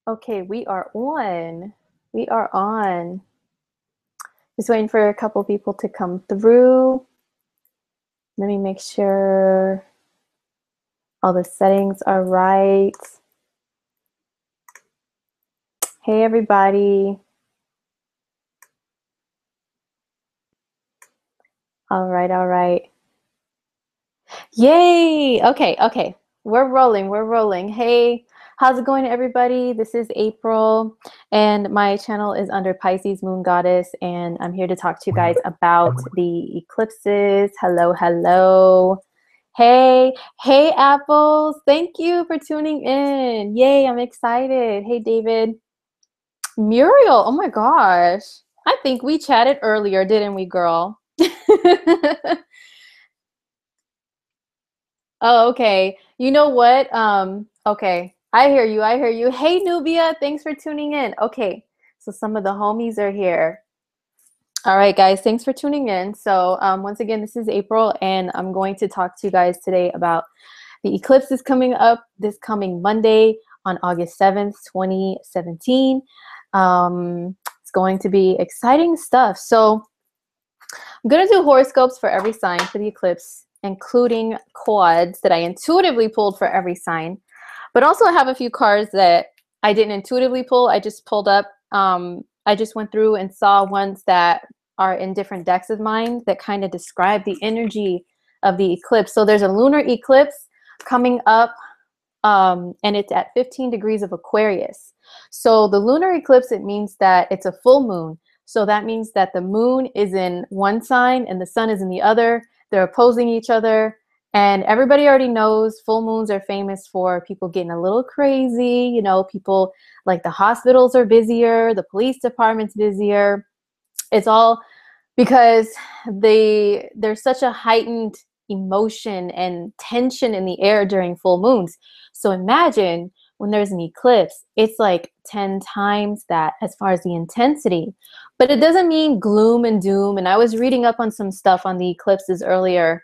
Okay, we are on. We are on. Just waiting for a couple people to come through. Let me make sure all the settings are right. Hey, everybody. All right, all right. Yay! Okay, okay. We're rolling, we're rolling. Hey, how's it going, everybody? This is April, and my channel is under Pisces Moon Goddess, and I'm here to talk to you guys about the eclipses. Hello, hello. Hey, hey, Apples. Thank you for tuning in. Yay, I'm excited. Hey, David. Muriel, oh my gosh. I think we chatted earlier, didn't we, girl? Oh, okay. You know what? Okay. I hear you. I hear you. Hey, Nubia, thanks for tuning in. Okay. So some of the homies are here. All right, guys, thanks for tuning in. So once again, this is April, and I'm going to talk to you guys today about the eclipse is coming up this coming Monday on August 7th, 2017. It's going to be exciting stuff. So I'm going to do horoscopes for every sign for the eclipse, including quads that I intuitively pulled for every sign. But also I have a few cards that I didn't intuitively pull. I just pulled up. I just went through and saw ones that are in different decks of mine that kind of describe the energy of the eclipse. So there's a lunar eclipse coming up, and it's at 15 degrees of Aquarius. So the lunar eclipse, it means that it's a full moon. So that means that the moon is in one sign and the sun is in the other. They're opposing each other. And everybody already knows full moons are famous for people getting a little crazy. You know, people like the hospitals are busier, the police department's busier. It's all because there's such a heightened emotion and tension in the air during full moons. So imagine when there's an eclipse, it's like 10 times that as far as the intensity. But it doesn't mean gloom and doom. And I was reading up on some stuff on the eclipses earlier.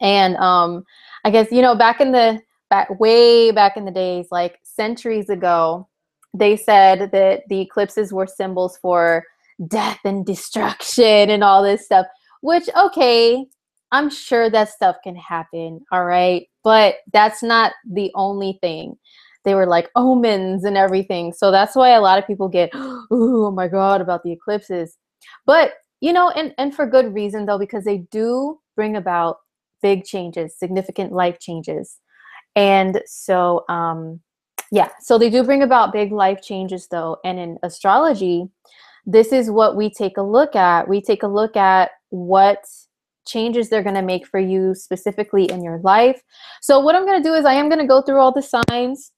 And I guess, you know, way back in the days, like centuries ago, they said that the eclipses were symbols for death and destruction and all this stuff, which, okay, I'm sure that stuff can happen, all right? But that's not the only thing. They were like omens and everything. So that's why a lot of people get, oh my God, about the eclipses. But, you know, and for good reason, though, because they do bring about big changes, significant life changes. And so, yeah, so they do bring about big life changes, though. And in astrology, this is what we take a look at. We take a look at what changes they're going to make for you specifically in your life. So what I'm going to do is I am going to go through all the signs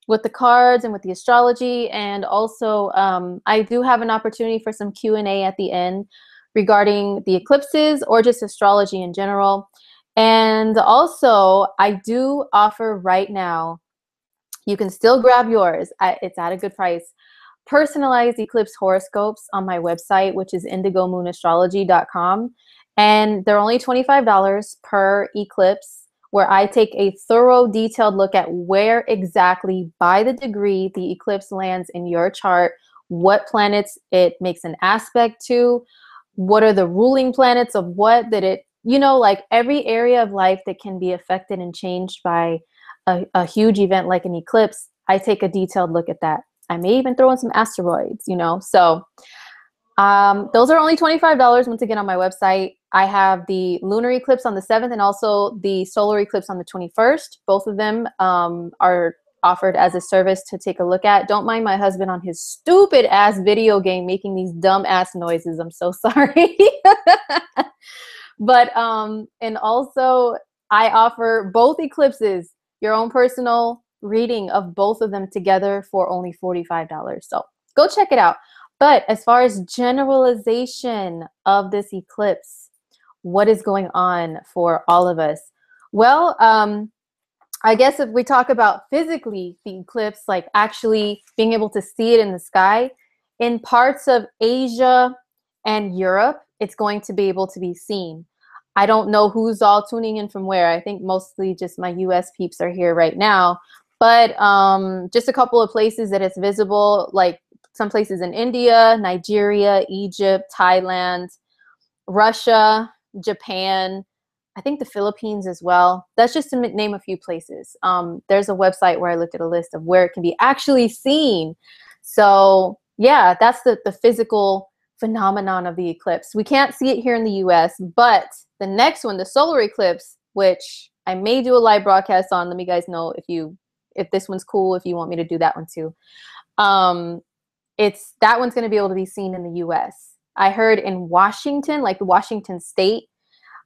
with the cards and with the astrology. And also, I do have an opportunity for some Q&A at the end regarding the eclipses or just astrology in general. And also, I do offer right now, you can still grab yours. It's at a good price. Personalized eclipse horoscopes on my website, which is indigomoonastrology.com. And they're only $25 per eclipse, where I take a thorough, detailed look at where exactly by the degree the eclipse lands in your chart, what planets it makes an aspect to, what are the ruling planets of what that it, you know, like every area of life that can be affected and changed by a huge event like an eclipse. I take a detailed look at that. I may even throw in some asteroids, you know. So those are only $25 once again on my website. I have the lunar eclipse on the 7th and also the solar eclipse on the 21st. Both of them are offered as a service to take a look at. Don't mind my husband on his stupid ass video game making these dumb ass noises. I'm so sorry. But and also I offer both eclipses, your own personal reading of both of them together for only $45. So go check it out. But as far as generalization of this eclipse, what is going on for all of us? Well, I guess if we talk about physically the eclipse, like actually being able to see it in the sky, in parts of Asia and Europe, it's going to be able to be seen. I don't know who's all tuning in from where. I think mostly just my US peeps are here right now. But just a couple of places that it's visible, like some places in India, Nigeria, Egypt, Thailand, Russia, Japan, I think the Philippines as well. That's just to name a few places. There's a website where I looked at a list of where it can be actually seen. So yeah, that's the physical phenomenon of the eclipse. We can't see it here in the US, but the next one, the solar eclipse, which I may do a live broadcast on. Let me guys know if this one's cool, if you want me to do that one too. It's that one's going to be able to be seen in the US. I heard in Washington, like Washington State,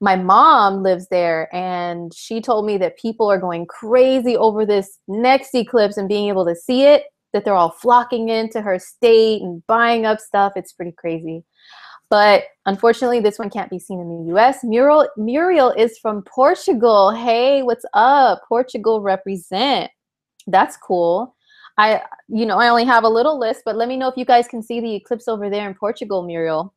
my mom lives there, and she told me that people are going crazy over this next eclipse and being able to see it, that they're all flocking into her state and buying up stuff. It's pretty crazy. But unfortunately, this one can't be seen in the US. Muriel is from Portugal. Hey, what's up? Portugal represent. That's cool. I only have a little list, but let me know if you guys can see the eclipse over there in Portugal, Muriel.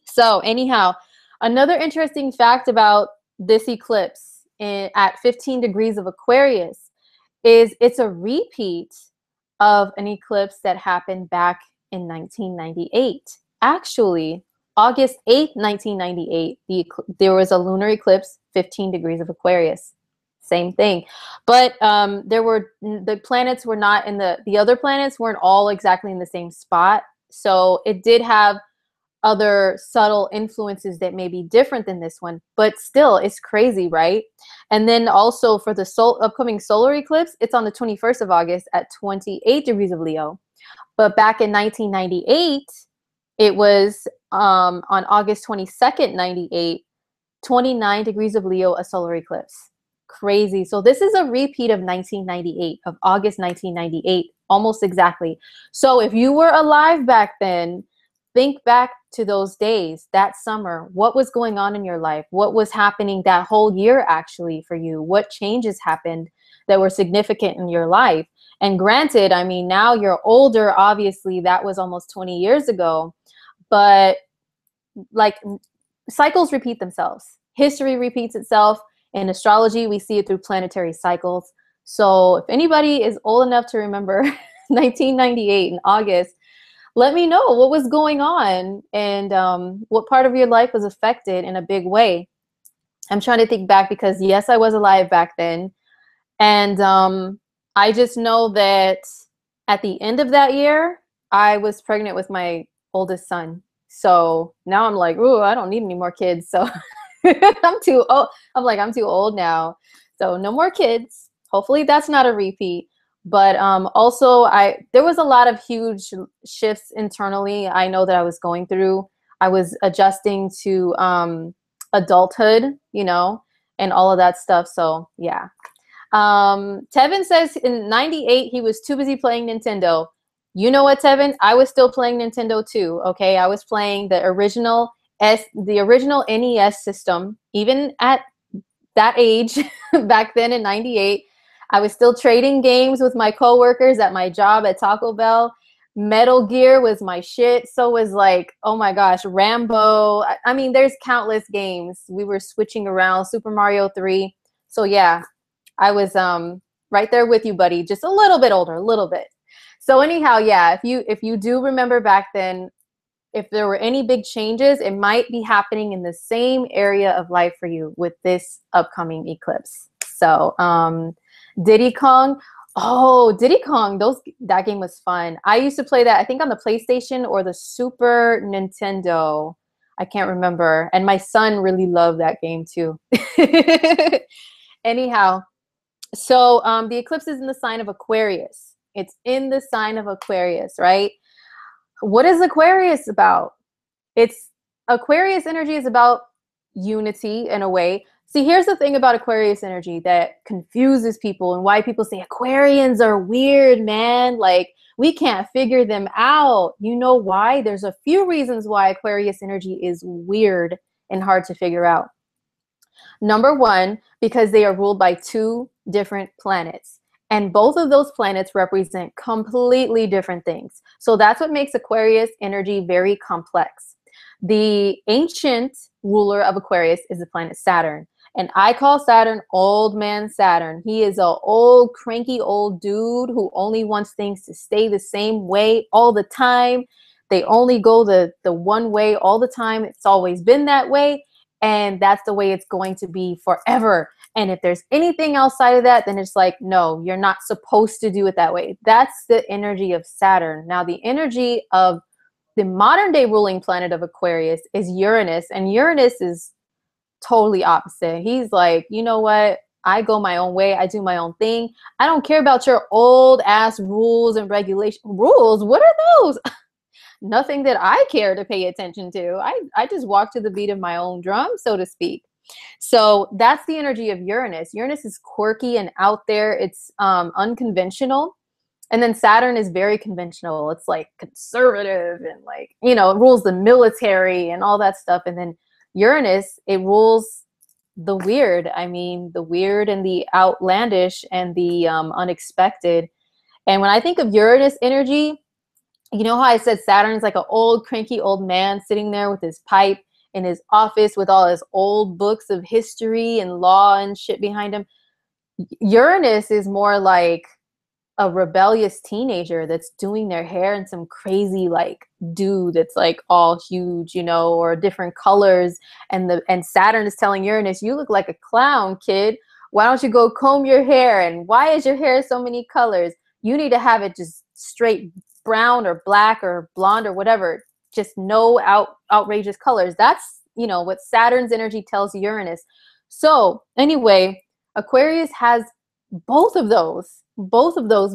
So anyhow, another interesting fact about this eclipse at 15 degrees of Aquarius is it's a repeat of an eclipse that happened back in 1998. Actually, August 8th, 1998, there was a lunar eclipse, 15 degrees of Aquarius. Same thing. But the planets were not in the other planets weren't all exactly in the same spot. So it did have other subtle influences that may be different than this one, but still it's crazy, right? And then also for the upcoming solar eclipse, it's on the 21st of August at 28 degrees of Leo. But back in 1998, it was on August 22nd, 98, 29 degrees of Leo, a solar eclipse. Crazy. So this is a repeat of 1998, of August 1998, almost exactly. So if you were alive back then, think back to those days, that summer. What was going on in your life? What was happening that whole year actually for you? What changes happened that were significant in your life? And granted, I mean, now you're older, obviously, that was almost 20 years ago, but like cycles repeat themselves. History repeats itself. In astrology, we see it through planetary cycles. So if anybody is old enough to remember 1998 in August, let me know what was going on and what part of your life was affected in a big way. I'm trying to think back because, yes, I was alive back then. And I just know that at the end of that year, I was pregnant with my oldest son. So now I'm like, ooh, I don't need any more kids. So I'm too old. I'm too old now. So no more kids. Hopefully that's not a repeat. But also there was a lot of huge shifts internally. I know that I was going through. I was adjusting to adulthood, and all of that stuff. So yeah. Tevin says in 98, he was too busy playing Nintendo. You know what, Tevin? I was still playing Nintendo too. Okay. I was playing the original NES system, even at that age back then in 98. I was still trading games with my coworkers at my job at Taco Bell. Metal Gear was my shit. So was like, oh my gosh, Rambo. I mean, there's countless games. We were switching around, Super Mario 3. So yeah, I was right there with you, buddy. Just a little bit older, a little bit. So anyhow, yeah, if you do remember back then, if there were any big changes, it might be happening in the same area of life for you with this upcoming eclipse. So Diddy Kong. Oh, Diddy Kong. That game was fun. I used to play that, I think, on the PlayStation or the Super Nintendo. I can't remember. And my son really loved that game too. Anyhow, so the eclipse is in the sign of Aquarius. It's in the sign of Aquarius, right? What is Aquarius about? Aquarius energy is about unity in a way. See, here's the thing about Aquarius energy that confuses people and why people say Aquarians are weird, man. Like, we can't figure them out. You know why? There's a few reasons why Aquarius energy is weird and hard to figure out. Number one, because they are ruled by two different planets. And both of those planets represent completely different things. So that's what makes Aquarius energy very complex. The ancient ruler of Aquarius is the planet Saturn. And I call Saturn old man Saturn. He is a old, cranky old dude who only wants things to stay the same way all the time. They only go the one way all the time. It's always been that way. And that's the way it's going to be forever. And if there's anything outside of that, then it's like, no, you're not supposed to do it that way. That's the energy of Saturn. Now, the energy of the modern day ruling planet of Aquarius is Uranus. And Uranus is totally opposite. He's like, you know what? I go my own way. I do my own thing. I don't care about your old ass rules and regulations. Rules? What are those? Nothing that I care to pay attention to. I just walk to the beat of my own drum, so to speak. So that's the energy of Uranus. Uranus is quirky and out there. It's unconventional. And then Saturn is very conventional. It's like conservative and like, you know, it rules the military and all that stuff. And then Uranus, it rules the weird. I mean, the weird and the outlandish and the unexpected. And when I think of Uranus energy, you know how I said Saturn's like an old, cranky old man sitting there with his pipe in his office with all his old books of history and law and shit behind him? Uranus is more like a rebellious teenager that's doing their hair in some crazy like dude that's like all huge, you know, or different colors. And Saturn is telling Uranus, you look like a clown, kid. Why don't you go comb your hair? And why is your hair so many colors? You need to have it just straight brown or black or blonde or whatever. Just no outrageous colors. That's, you know, what Saturn's energy tells Uranus. So anyway, Aquarius has both of those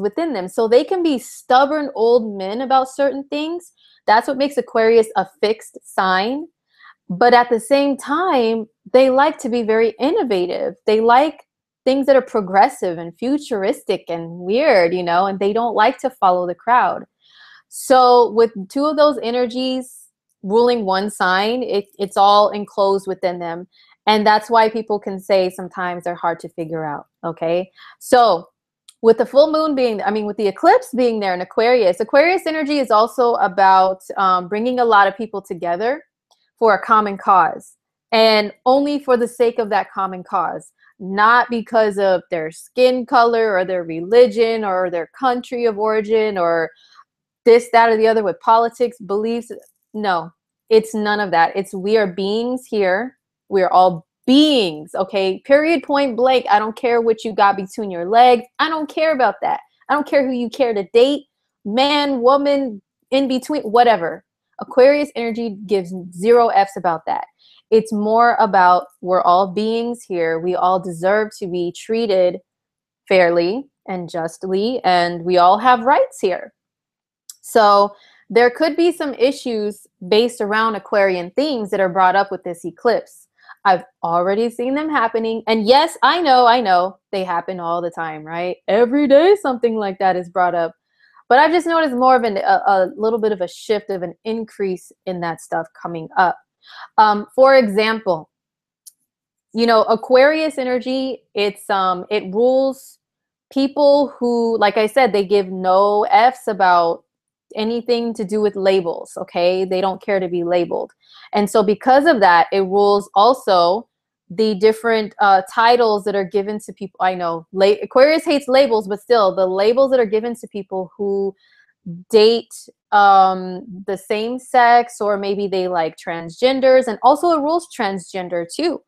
within them. So they can be stubborn old men about certain things. That's what makes Aquarius a fixed sign. But at the same time, they like to be very innovative. They like things that are progressive and futuristic and weird, you know, and they don't like to follow the crowd. So with two of those energies ruling one sign, it's all enclosed within them. And that's why people can say sometimes they're hard to figure out. Okay. So with the full moon being, I mean, with the eclipse being there in Aquarius, Aquarius energy is also about bringing a lot of people together for a common cause, and only for the sake of that common cause, not because of their skin color or their religion or their country of origin or this, that, or the other with politics, beliefs. No, it's none of that. It's we are beings here. We're all beings, okay? Period, point blank. I don't care what you got between your legs. I don't care about that. I don't care who you care to date, man, woman, in between, whatever. Aquarius energy gives zero F's about that. It's more about we're all beings here. We all deserve to be treated fairly and justly, and we all have rights here. So there could be some issues based around Aquarian themes that are brought up with this eclipse. I've already seen them happening. And yes, I know they happen all the time, right? Every day something like that is brought up. But I've just noticed more of a little bit of a shift of an increase in that stuff coming up. For example, you know, Aquarius energy, it rules people who, like I said, they give no F's about anything to do with labels, okay? They don't care to be labeled. And so because of that, it rules also the different titles that are given to people. I know Aquarius hates labels, but still the labels that are given to people who date the same sex, or maybe they like transgenders, and also it rules transgender too.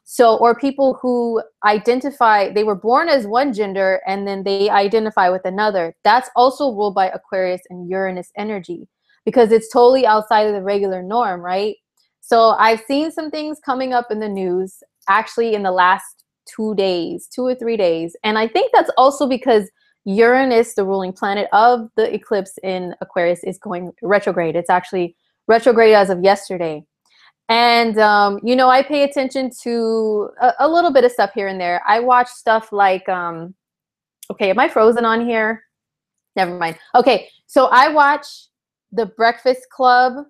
So, or people who identify, they were born as one gender and then they identify with another. That's also ruled by Aquarius and Uranus energy, because it's totally outside of the regular norm, right? So I've seen some things coming up in the news actually in the last 2 days, 2 or 3 days. And I think that's also because Uranus, the ruling planet of the eclipse in Aquarius, is going retrograde. It's actually retrograde as of yesterday. And, you know, I pay attention to a little bit of stuff here and there. I watch stuff like, okay, am I frozen on here? Never mind. Okay, so I watch The Breakfast Club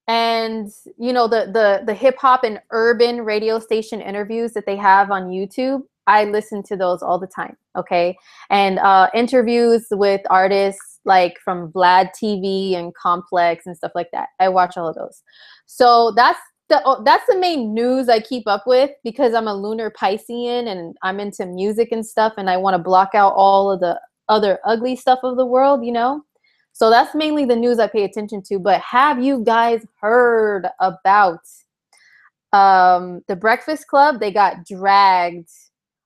and, you know, the hip hop and urban radio station interviews that they have on YouTube. I listen to those all the time, okay? And interviews with artists like from Vlad TV and Complex and stuff like that. I watch all of those. So that's that's the main news I keep up with because I'm a lunar Piscean and I'm into music and stuff, and I want to block out all of the other ugly stuff of the world, you know? So that's mainly the news I pay attention to. But have you guys heard about the Breakfast Club? They got dragged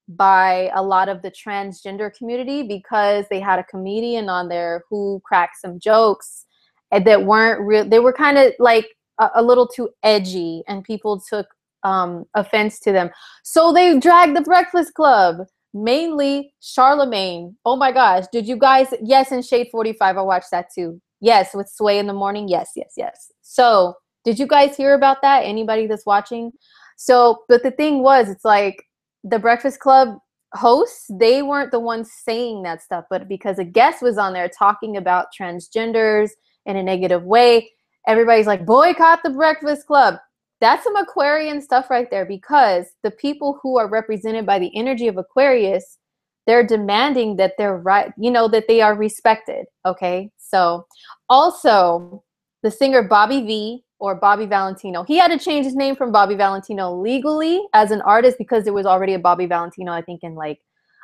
by a lot of the transgender community because they had a comedian on there who cracked some jokes that weren't real. They were kind of like a little too edgy, and people took offense to them. So they dragged the Breakfast Club, mainly Charlemagne. Oh my gosh, did you guys? Yes, in Shade 45, I watched that too. Yes, with Sway in the morning. Yes, yes, yes. So did you guys hear about that? Anybody that's watching? So, but the thing was, it's like the Breakfast Club hosts, they weren't the ones saying that stuff, but because a guest was on there talking about transgenders in a negative way, everybody's like, boycott the Breakfast Club. That's some Aquarian stuff right there, because the people who are represented by the energy of Aquarius, they're demanding that they're right, you know, that they are respected. Okay. So also the singer Bobby V, or Bobby Valentino, he had to change his name from Bobby Valentino legally as an artist because there was already a Bobby Valentino, I think in like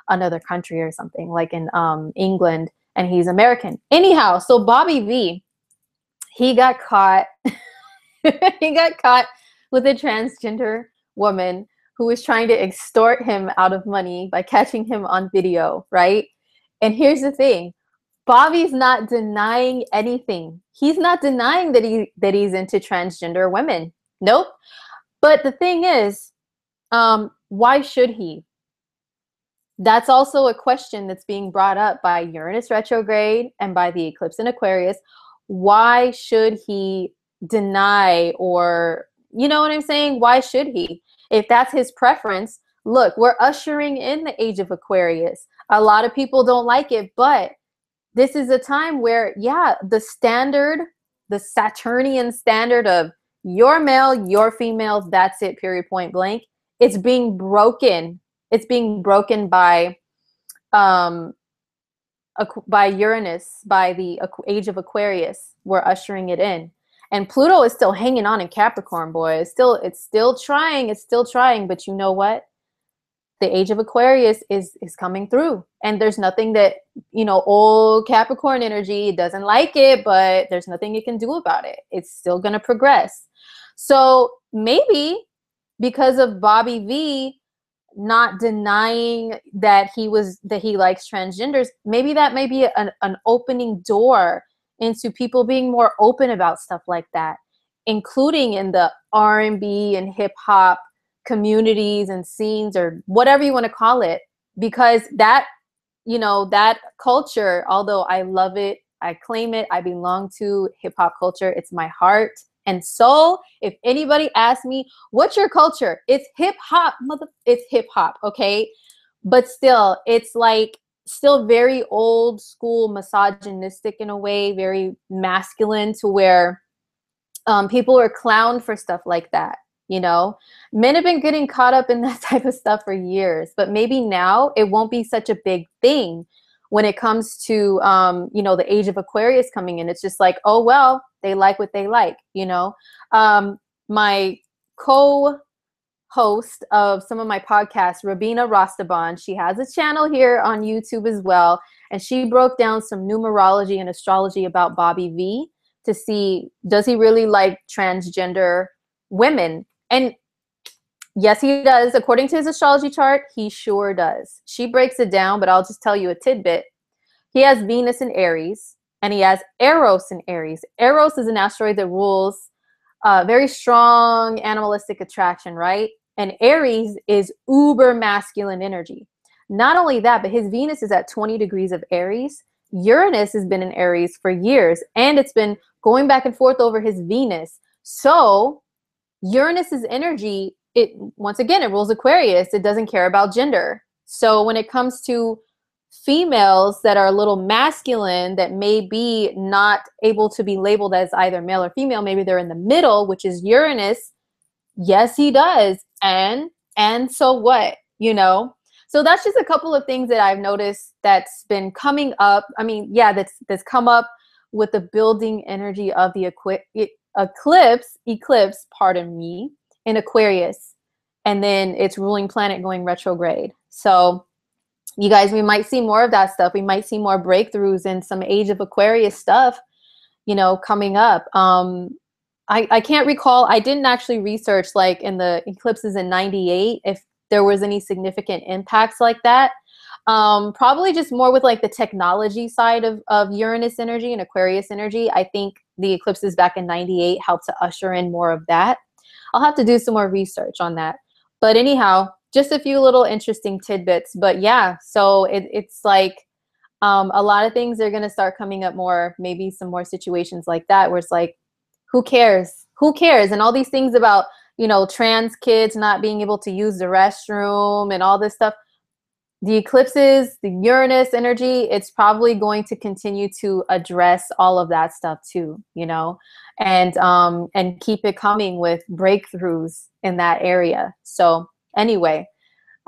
another country or something, like in England, and he's American. Anyhow, so Bobby V, he got caught. He got caught with a transgender woman who was trying to extort him out of money by catching him on video, right? And here's the thing. Bobby's not denying anything. He's not denying that he's into transgender women. Nope. But the thing is, why should he? That's also a question that's being brought up by Uranus retrograde and by the eclipse in Aquarius. Why should he deny, or, you know what I'm saying? Why should he? If that's his preference, look, we're ushering in the age of Aquarius. A lot of people don't like it, but this is a time where, yeah, the standard, the Saturnian standard of you're male, you're female, that's it, period, point blank. It's being broken. It's being broken by Uranus, by the age of Aquarius. We're ushering it in. And Pluto is still hanging on in Capricorn, boy. It's still trying, but you know what? The age of Aquarius is coming through, and there's nothing that, you know, old Capricorn energy doesn't like it, but there's nothing you can do about it. It's still going to progress. So maybe because of Bobby V not denying that he likes transgenders, maybe that may be an opening door into people being more open about stuff like that, including in the R&B and hip hop communities and scenes, or whatever you want to call it, because that, you know, that culture, although I love it, I claim it, I belong to hip hop culture. It's my heart and soul. If anybody asks me, what's your culture? It's hip hop, it's hip hop. Okay. But still, it's like still very old school, misogynistic in a way, very masculine, to where people are clowned for stuff like that. You know, men have been getting caught up in that type of stuff for years, but maybe now it won't be such a big thing when it comes to, you know, the age of Aquarius coming in. It's just like, oh, well, they like what they like, you know. My co-host of some of my podcasts, Rabina Rastaban, she has a channel here on YouTube as well, and she broke down some numerology and astrology about Bobby V to see, does he really like transgender women? And yes, he does. According to his astrology chart, he sure does. She breaks it down, but I'll just tell you a tidbit. He has Venus in Aries, and he has Eros in Aries. Eros is an asteroid that rules very strong animalistic attraction, right? And Aries is uber masculine energy. Not only that, but his Venus is at 20 degrees of Aries. Uranus has been in Aries for years, and it's been going back and forth over his Venus. So Uranus's energy, it once again, it rules Aquarius. It doesn't care about gender. So when it comes to females that are a little masculine, that may be not able to be labeled as either male or female, maybe they're in the middle, which is Uranus. Yes, he does. And so what, you know? So that's just a couple of things that I've noticed that's been coming up. I mean, yeah, that's come up with the building energy of the eclipse, pardon me, in Aquarius. And then its ruling planet going retrograde. So you guys, we might see more of that stuff. We might see more breakthroughs in some age of Aquarius stuff, you know, coming up. I can't recall. I didn't actually research like in the eclipses in 98 if there was any significant impacts like that. Probably just more with like the technology side of Uranus energy and Aquarius energy. I think the eclipses back in 98 helped to usher in more of that. I'll have to do some more research on that. But anyhow, just a few little interesting tidbits. But yeah, so it's like a lot of things are going to start coming up more, maybe some more situations like that where it's like, who cares? Who cares? And all these things about, you know, trans kids not being able to use the restroom and all this stuff. The eclipses, the Uranus energy, it's probably going to continue to address all of that stuff too, you know, and keep it coming with breakthroughs in that area. So anyway,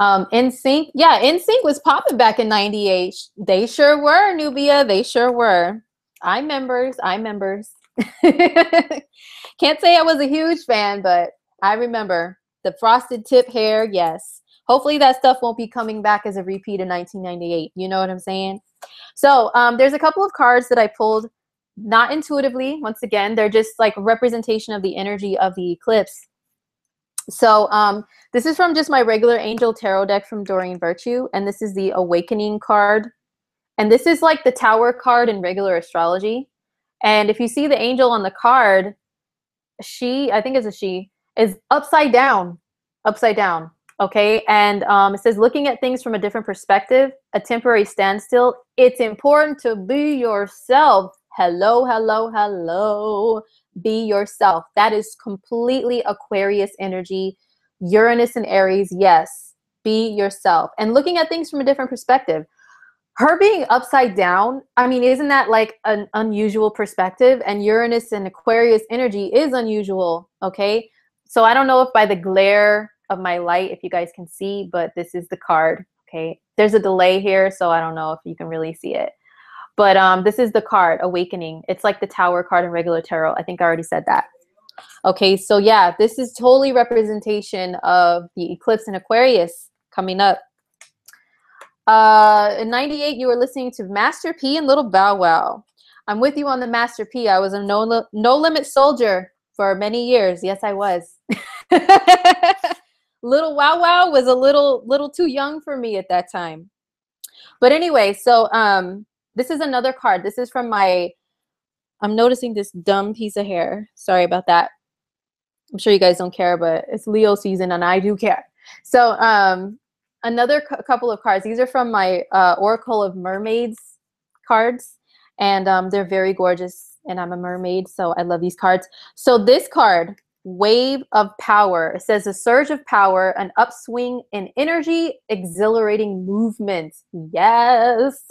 NSYNC, yeah, NSYNC was popping back in 98. They sure were, Nubia. They sure were. I members. Can't say I was a huge fan, but I remember the frosted tip hair. Yes. Hopefully that stuff won't be coming back as a repeat in 1998. You know what I'm saying? So there's a couple of cards that I pulled, not intuitively. Once again, they're just like a representation of the energy of the eclipse. So this is from just my regular Angel Tarot deck from Doreen Virtue. And this is the Awakening card. And this is like the Tower card in regular astrology. And if you see the angel on the card, she, I think it's a she, is upside down. Upside down. Okay, and it says, looking at things from a different perspective, a temporary standstill. It's important to be yourself. Hello, hello, hello. Be yourself. That is completely Aquarius energy. Uranus and Aries, yes. Be yourself. And looking at things from a different perspective. Her being upside down, I mean, isn't that like an unusual perspective? And Uranus and Aquarius energy is unusual, okay? So I don't know if by the glare of my light, if you guys can see, but this is the card, okay? There's a delay here, so I don't know if you can really see it. But this is the card, Awakening. It's like the Tower card in regular tarot. I think I already said that. Okay, so yeah, this is totally representation of the eclipse in Aquarius coming up. In 98, you were listening to Master P and Little Bow Wow. I'm with you on the Master P. I was a no limit soldier for many years. Yes, I was. Little Wow Wow was a little too young for me at that time. But anyway, so this is another card. This is from my, I'm noticing this dumb piece of hair. Sorry about that. I'm sure you guys don't care, but it's Leo season and I do care. So another couple of cards. These are from my Oracle of Mermaids cards. And they're very gorgeous. And I'm a mermaid, so I love these cards. So this card, Wave of Power. It says a surge of power, an upswing in energy, exhilarating movement. Yes.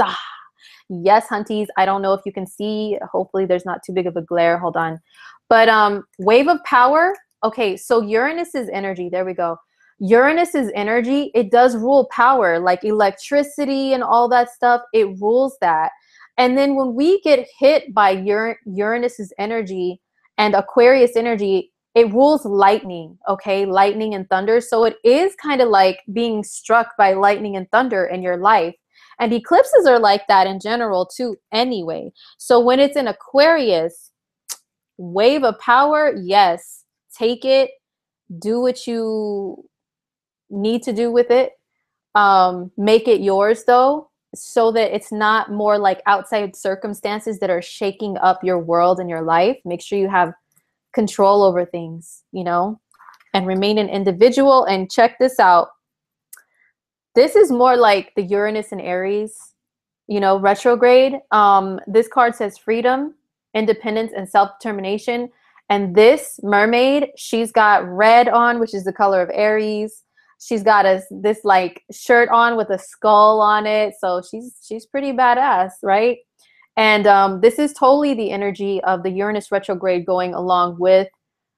Yes, hunties. I don't know if you can see. Hopefully there's not too big of a glare. Hold on. But Wave of Power. Okay, so Uranus's energy. There we go. Uranus's energy, it does rule power, like electricity and all that stuff. It rules that. And then when we get hit by Uranus's energy and Aquarius energy, it rules lightning, okay? Lightning and thunder. So it is kind of like being struck by lightning and thunder in your life. And eclipses are like that in general too anyway. So when it's in Aquarius, Wave of Power, yes, take it, do what you need to do with it. Make it yours though, so that it's not more like outside circumstances that are shaking up your world and your life. Make sure you have control over things, you know, and remain an individual. And check this out. This is more like the Uranus and Aries, you know, retrograde. This card says freedom, independence, and self-determination. And this mermaid, she's got red on, which is the color of Aries. She's got this like shirt on with a skull on it. So she's pretty badass, right? And this is totally the energy of the Uranus retrograde going along with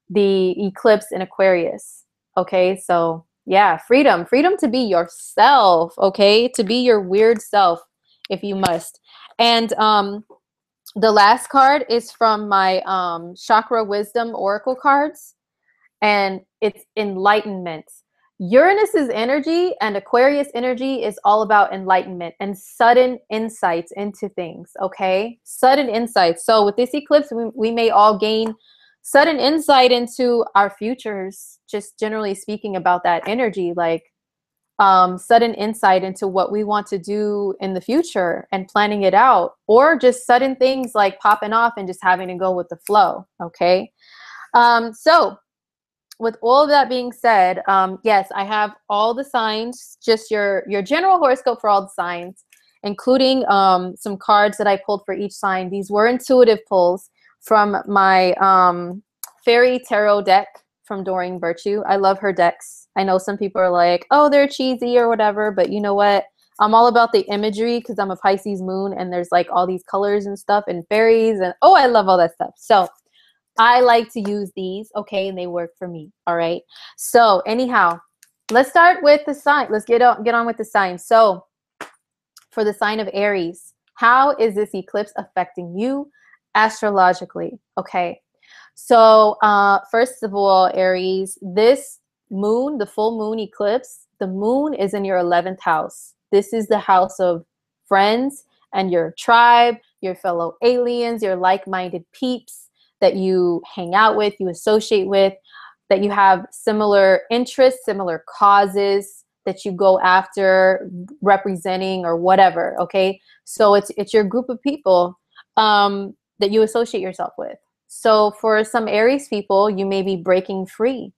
the eclipse in Aquarius. Okay, so yeah, freedom to be yourself, okay? To be your weird self if you must. And The last card is from my Chakra Wisdom Oracle cards, and it's enlightenment. Uranus's energy and Aquarius energy is all about enlightenment and sudden insights into things, okay? Sudden insights. So with this eclipse, we may all gain sudden insight into our futures, just generally speaking about that energy, like sudden insight into what we want to do in the future and planning it out, or just sudden things like popping off and just having to go with the flow, okay? So with all of that being said, yes, I have all the signs, just your general horoscope for all the signs, including some cards that I pulled for each sign. These were intuitive pulls from my fairy tarot deck from Doreen Virtue. I love her decks. I know some people are like, oh, they're cheesy or whatever, but you know what? I'm all about the imagery because I'm a Pisces moon and there's like all these colors and stuff and fairies and oh, I love all that stuff. So I like to use these, okay, and they work for me, all right? So anyhow, let's start with the sign. Let's get on with the sign. So for the sign of Aries, how is this eclipse affecting you astrologically? Okay, so first of all, Aries, this moon, the full moon eclipse, the moon is in your 11th house. This is the house of friends and your tribe, your fellow aliens, your like-minded peeps that you hang out with, you associate with, that you have similar interests, similar causes that you go after representing or whatever, okay? So it's your group of people that you associate yourself with. So for some Aries people, you may be breaking free.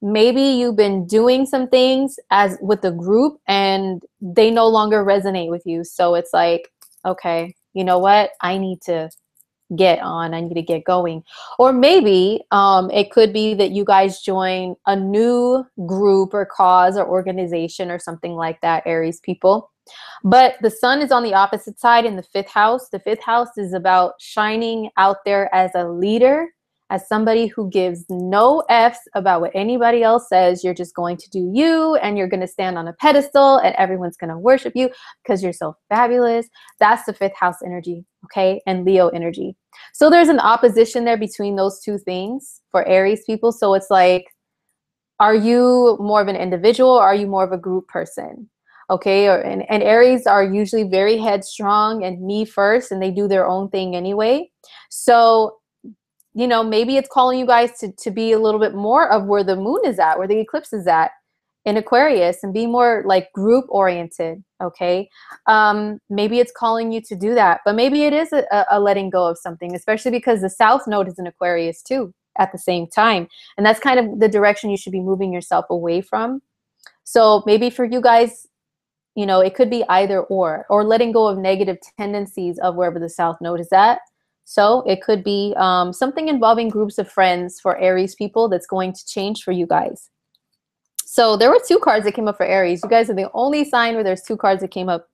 Maybe you've been doing some things as with the group and they no longer resonate with you. So it's like, okay, you know what? I need to get going. Or maybe it could be that you guys join a new group or cause or organization or something like that, Aries people. But the sun is on the opposite side in the 5th house. The 5th house is about shining out there as a leader, as somebody who gives no F's about what anybody else says. You're just going to do you, and you're going to stand on a pedestal, and everyone's going to worship you because you're so fabulous. That's the 5th house energy, okay? And Leo energy. So there's an opposition there between those two things for Aries people. So it's like, are you more of an individual or are you more of a group person? Okay, and Aries are usually very headstrong and me first, and they do their own thing anyway. So, you know, maybe it's calling you guys to be a little bit more of where the moon is at, where the eclipse is at in Aquarius, and be more like group oriented, okay? Maybe it's calling you to do that, but maybe it is a letting go of something, especially because the South Node is in Aquarius too at the same time. And that's kind of the direction you should be moving yourself away from. So maybe for you guys, you know, it could be either or letting go of negative tendencies of wherever the South Node is at. So it could be something involving groups of friends for Aries people that's going to change for you guys. So there were 2 cards that came up for Aries. You guys are the only sign where there's 2 cards that came up.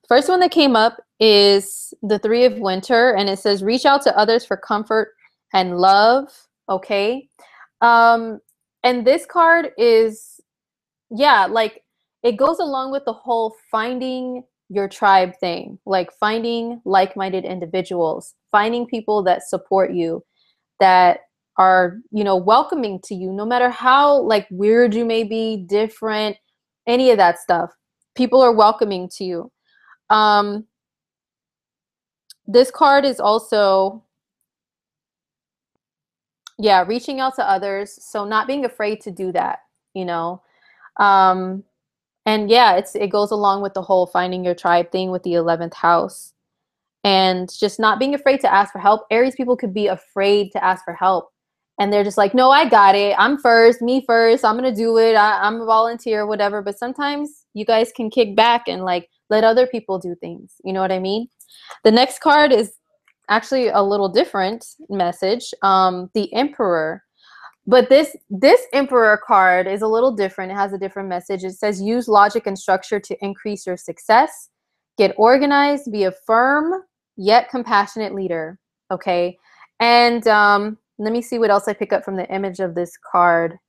First one that came up is the 3 of Winter, and it says, reach out to others for comfort and love, okay? And this card is, yeah, like, it goes along with the whole finding your tribe thing, like finding like-minded individuals, finding people that support you, that are, you know, welcoming to you, no matter how like weird you may be, different, any of that stuff. People are welcoming to you. This card is also, yeah, reaching out to others. So not being afraid to do that, you know. And yeah, it goes along with the whole finding your tribe thing with the 11th house. And just not being afraid to ask for help. Aries people could be afraid to ask for help. And they're just like, no, I got it. I'm first, me first. I'm going to do it. I'm a volunteer, whatever. But sometimes you guys can kick back and like let other people do things. You know what I mean? The next card is actually a little different message. The Emperor. But this Emperor card is a little different. It has a different message. It says, use logic and structure to increase your success. Get organized. Be a firm yet compassionate leader. Okay. And let me see what else I pick up from the image of this card.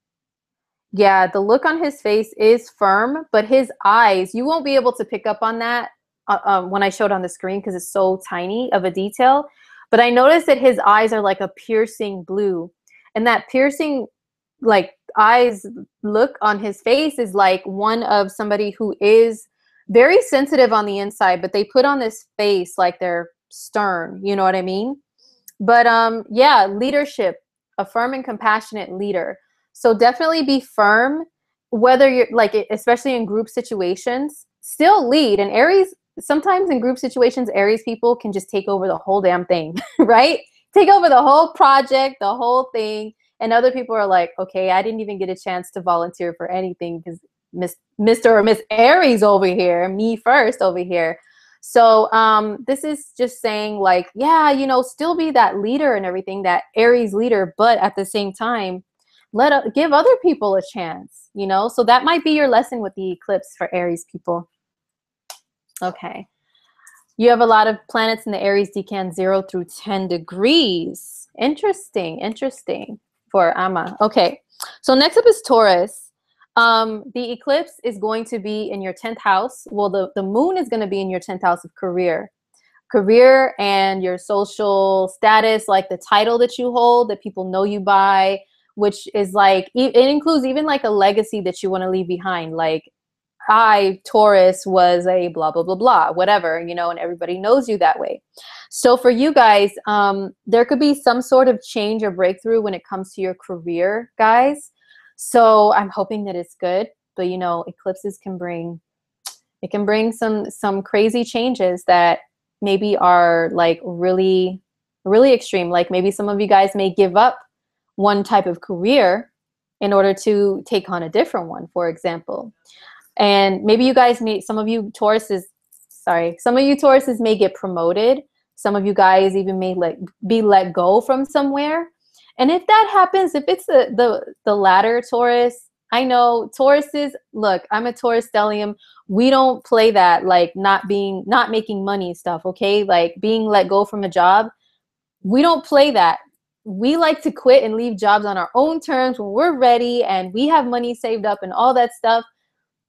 Yeah, the look on his face is firm, but his eyes, you won't be able to pick up on that when I showed on the screen because it's so tiny of a detail. But I noticed that his eyes are like a piercing blue. And that piercing, like, eyes look on his face is like one of somebody who is very sensitive on the inside, but they put on this face like they're stern. You know what I mean? But yeah, leadership, a firm and compassionate leader. So definitely be firm, whether you're like, especially in group situations, still lead. And Aries, sometimes in group situations, Aries people can just take over the whole damn thing, right? Take over the whole project, the whole thing. And other people are like, okay, I didn't even get a chance to volunteer for anything because Mr. or Miss Aries over here, me first over here. So this is just saying like, yeah, you know, still be that leader and everything, that Aries leader, but at the same time, give other people a chance, you know? So that might be your lesson with the eclipse for Aries people. Okay. You have a lot of planets in the Aries decan 0 through 10 degrees. Interesting, interesting for Amma. Okay. So next up is Taurus. The eclipse is going to be in your 10th house. Well, the moon is going to be in your 10th house of career and your social status, like the title that you hold, that people know you by, which is like, it includes even like a legacy that you want to leave behind. Like, Taurus, was a blah, blah, blah, blah, whatever, you know, and everybody knows you that way. So for you guys, there could be some sort of change or breakthrough when it comes to your career, guys. So I'm hoping that it's good, but you know, eclipses can bring some crazy changes that maybe are like really, really extreme. Like maybe some of you guys may give up one type of career in order to take on a different one, for example. And maybe you guys some of you Tauruses may get promoted. Some of you guys even may be let go from somewhere. And if that happens, if it's the latter, Taurus, I know Tauruses, look, I'm a Taurus stellium. We don't play that, like not making money stuff, okay? Like being let go from a job. We don't play that. We like to quit and leave jobs on our own terms when we're ready and we have money saved up and all that stuff.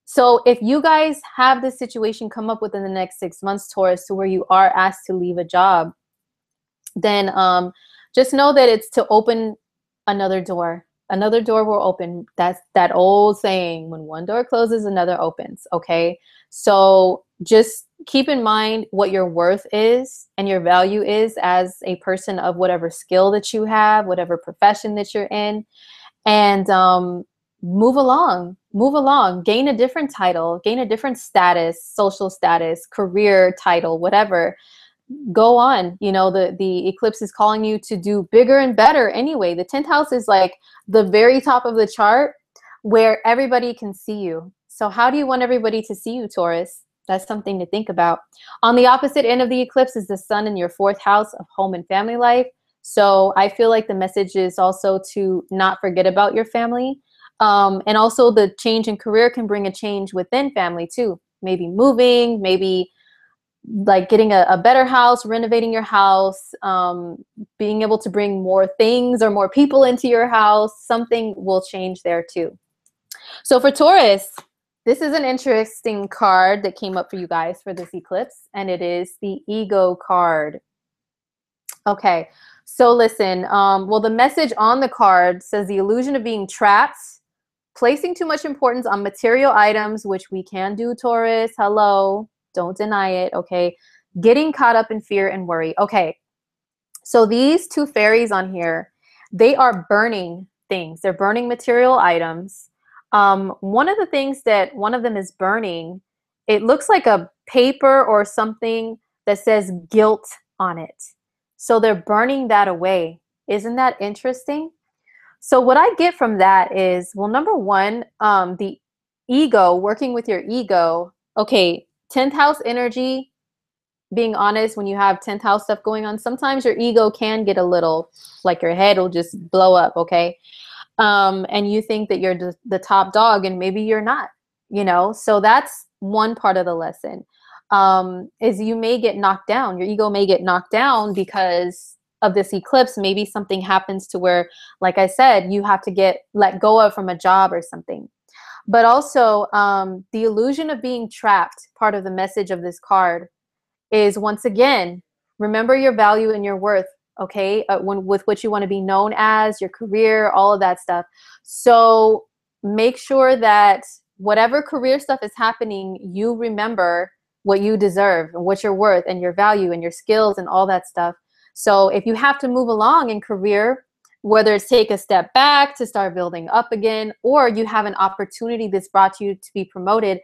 So if you guys have this situation come up within the next 6 months, Taurus, to where you are asked to leave a job, then just know that it's to open another door. Another door will open. That's that old saying, when one door closes, another opens, okay? So just keep in mind what your worth is and your value is as a person of whatever skill that you have, whatever profession that you're in, and move along, gain a different title, gain a different status, social status, career title, whatever. Go on. You know, the eclipse is calling you to do bigger and better anyway. The 10th house is like the very top of the chart where everybody can see you. So how do you want everybody to see you, Taurus? That's something to think about. On the opposite end of the eclipse is the sun in your 4th house of home and family life. So I feel like the message is also to not forget about your family. And also the change in career can bring a change within family too. Maybe moving, maybe like getting a better house, renovating your house, being able to bring more things or more people into your house. Something will change there too. So for Taurus, this is an interesting card that came up for you guys for this eclipse, and it is the ego card. Okay, so listen, well, the message on the card says the illusion of being trapped, placing too much importance on material items, which we can do, Taurus. Hello, don't deny it, okay? Getting caught up in fear and worry. Okay, so these two fairies on here, they are burning things. They're burning material items. One of the things that one of them is burning, it looks like a paper or something that says guilt on it. So they're burning that away. Isn't that interesting? So what I get from that is, well, number one, the ego, working with your ego. Okay, 10th house energy, being honest, when you have 10th house stuff going on, sometimes your ego can get a little, like your head will just blow up, okay? And you think that you're the top dog, and maybe you're not, you know? So that's one part of the lesson, is you may get knocked down. Your ego may get knocked down because of this eclipse. Maybe something happens to where, like I said, you have to get let go of from a job or something. But also the illusion of being trapped, part of the message of this card is, once again, Remember your value and your worth, okay? With what you want to be known as, your career, all of that stuff. So make sure that whatever career stuff is happening, you remember what you deserve and what you're worth and your value and your skills and all that stuff. So if you have to move along in career, whether it's take a step back to start building up again, or you have an opportunity that's brought you to be promoted,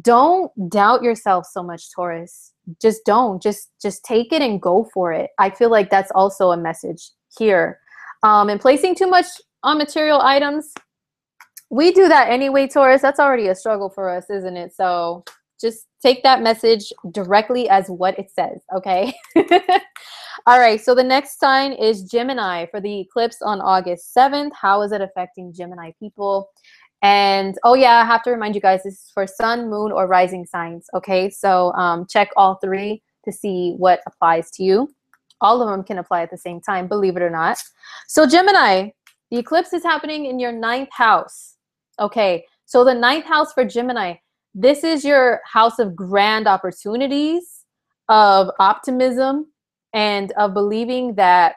don't doubt yourself so much, Taurus. Just don't. Just take it and go for it. I feel like that's also a message here. And placing too much on material items, we do that anyway, Taurus. That's already a struggle for us, isn't it? So just take that message directly as what it says, okay? All right, so the next sign is Gemini for the eclipse on August 7th. How is it affecting Gemini people? And oh yeah, I have to remind you guys, this is for sun, moon, or rising signs, okay? So check all three to see what applies to you. All of them can apply at the same time, believe it or not. So Gemini, the eclipse is happening in your 9th house, okay? So the 9th house for Gemini, this is your house of grand opportunities, of optimism, and of believing that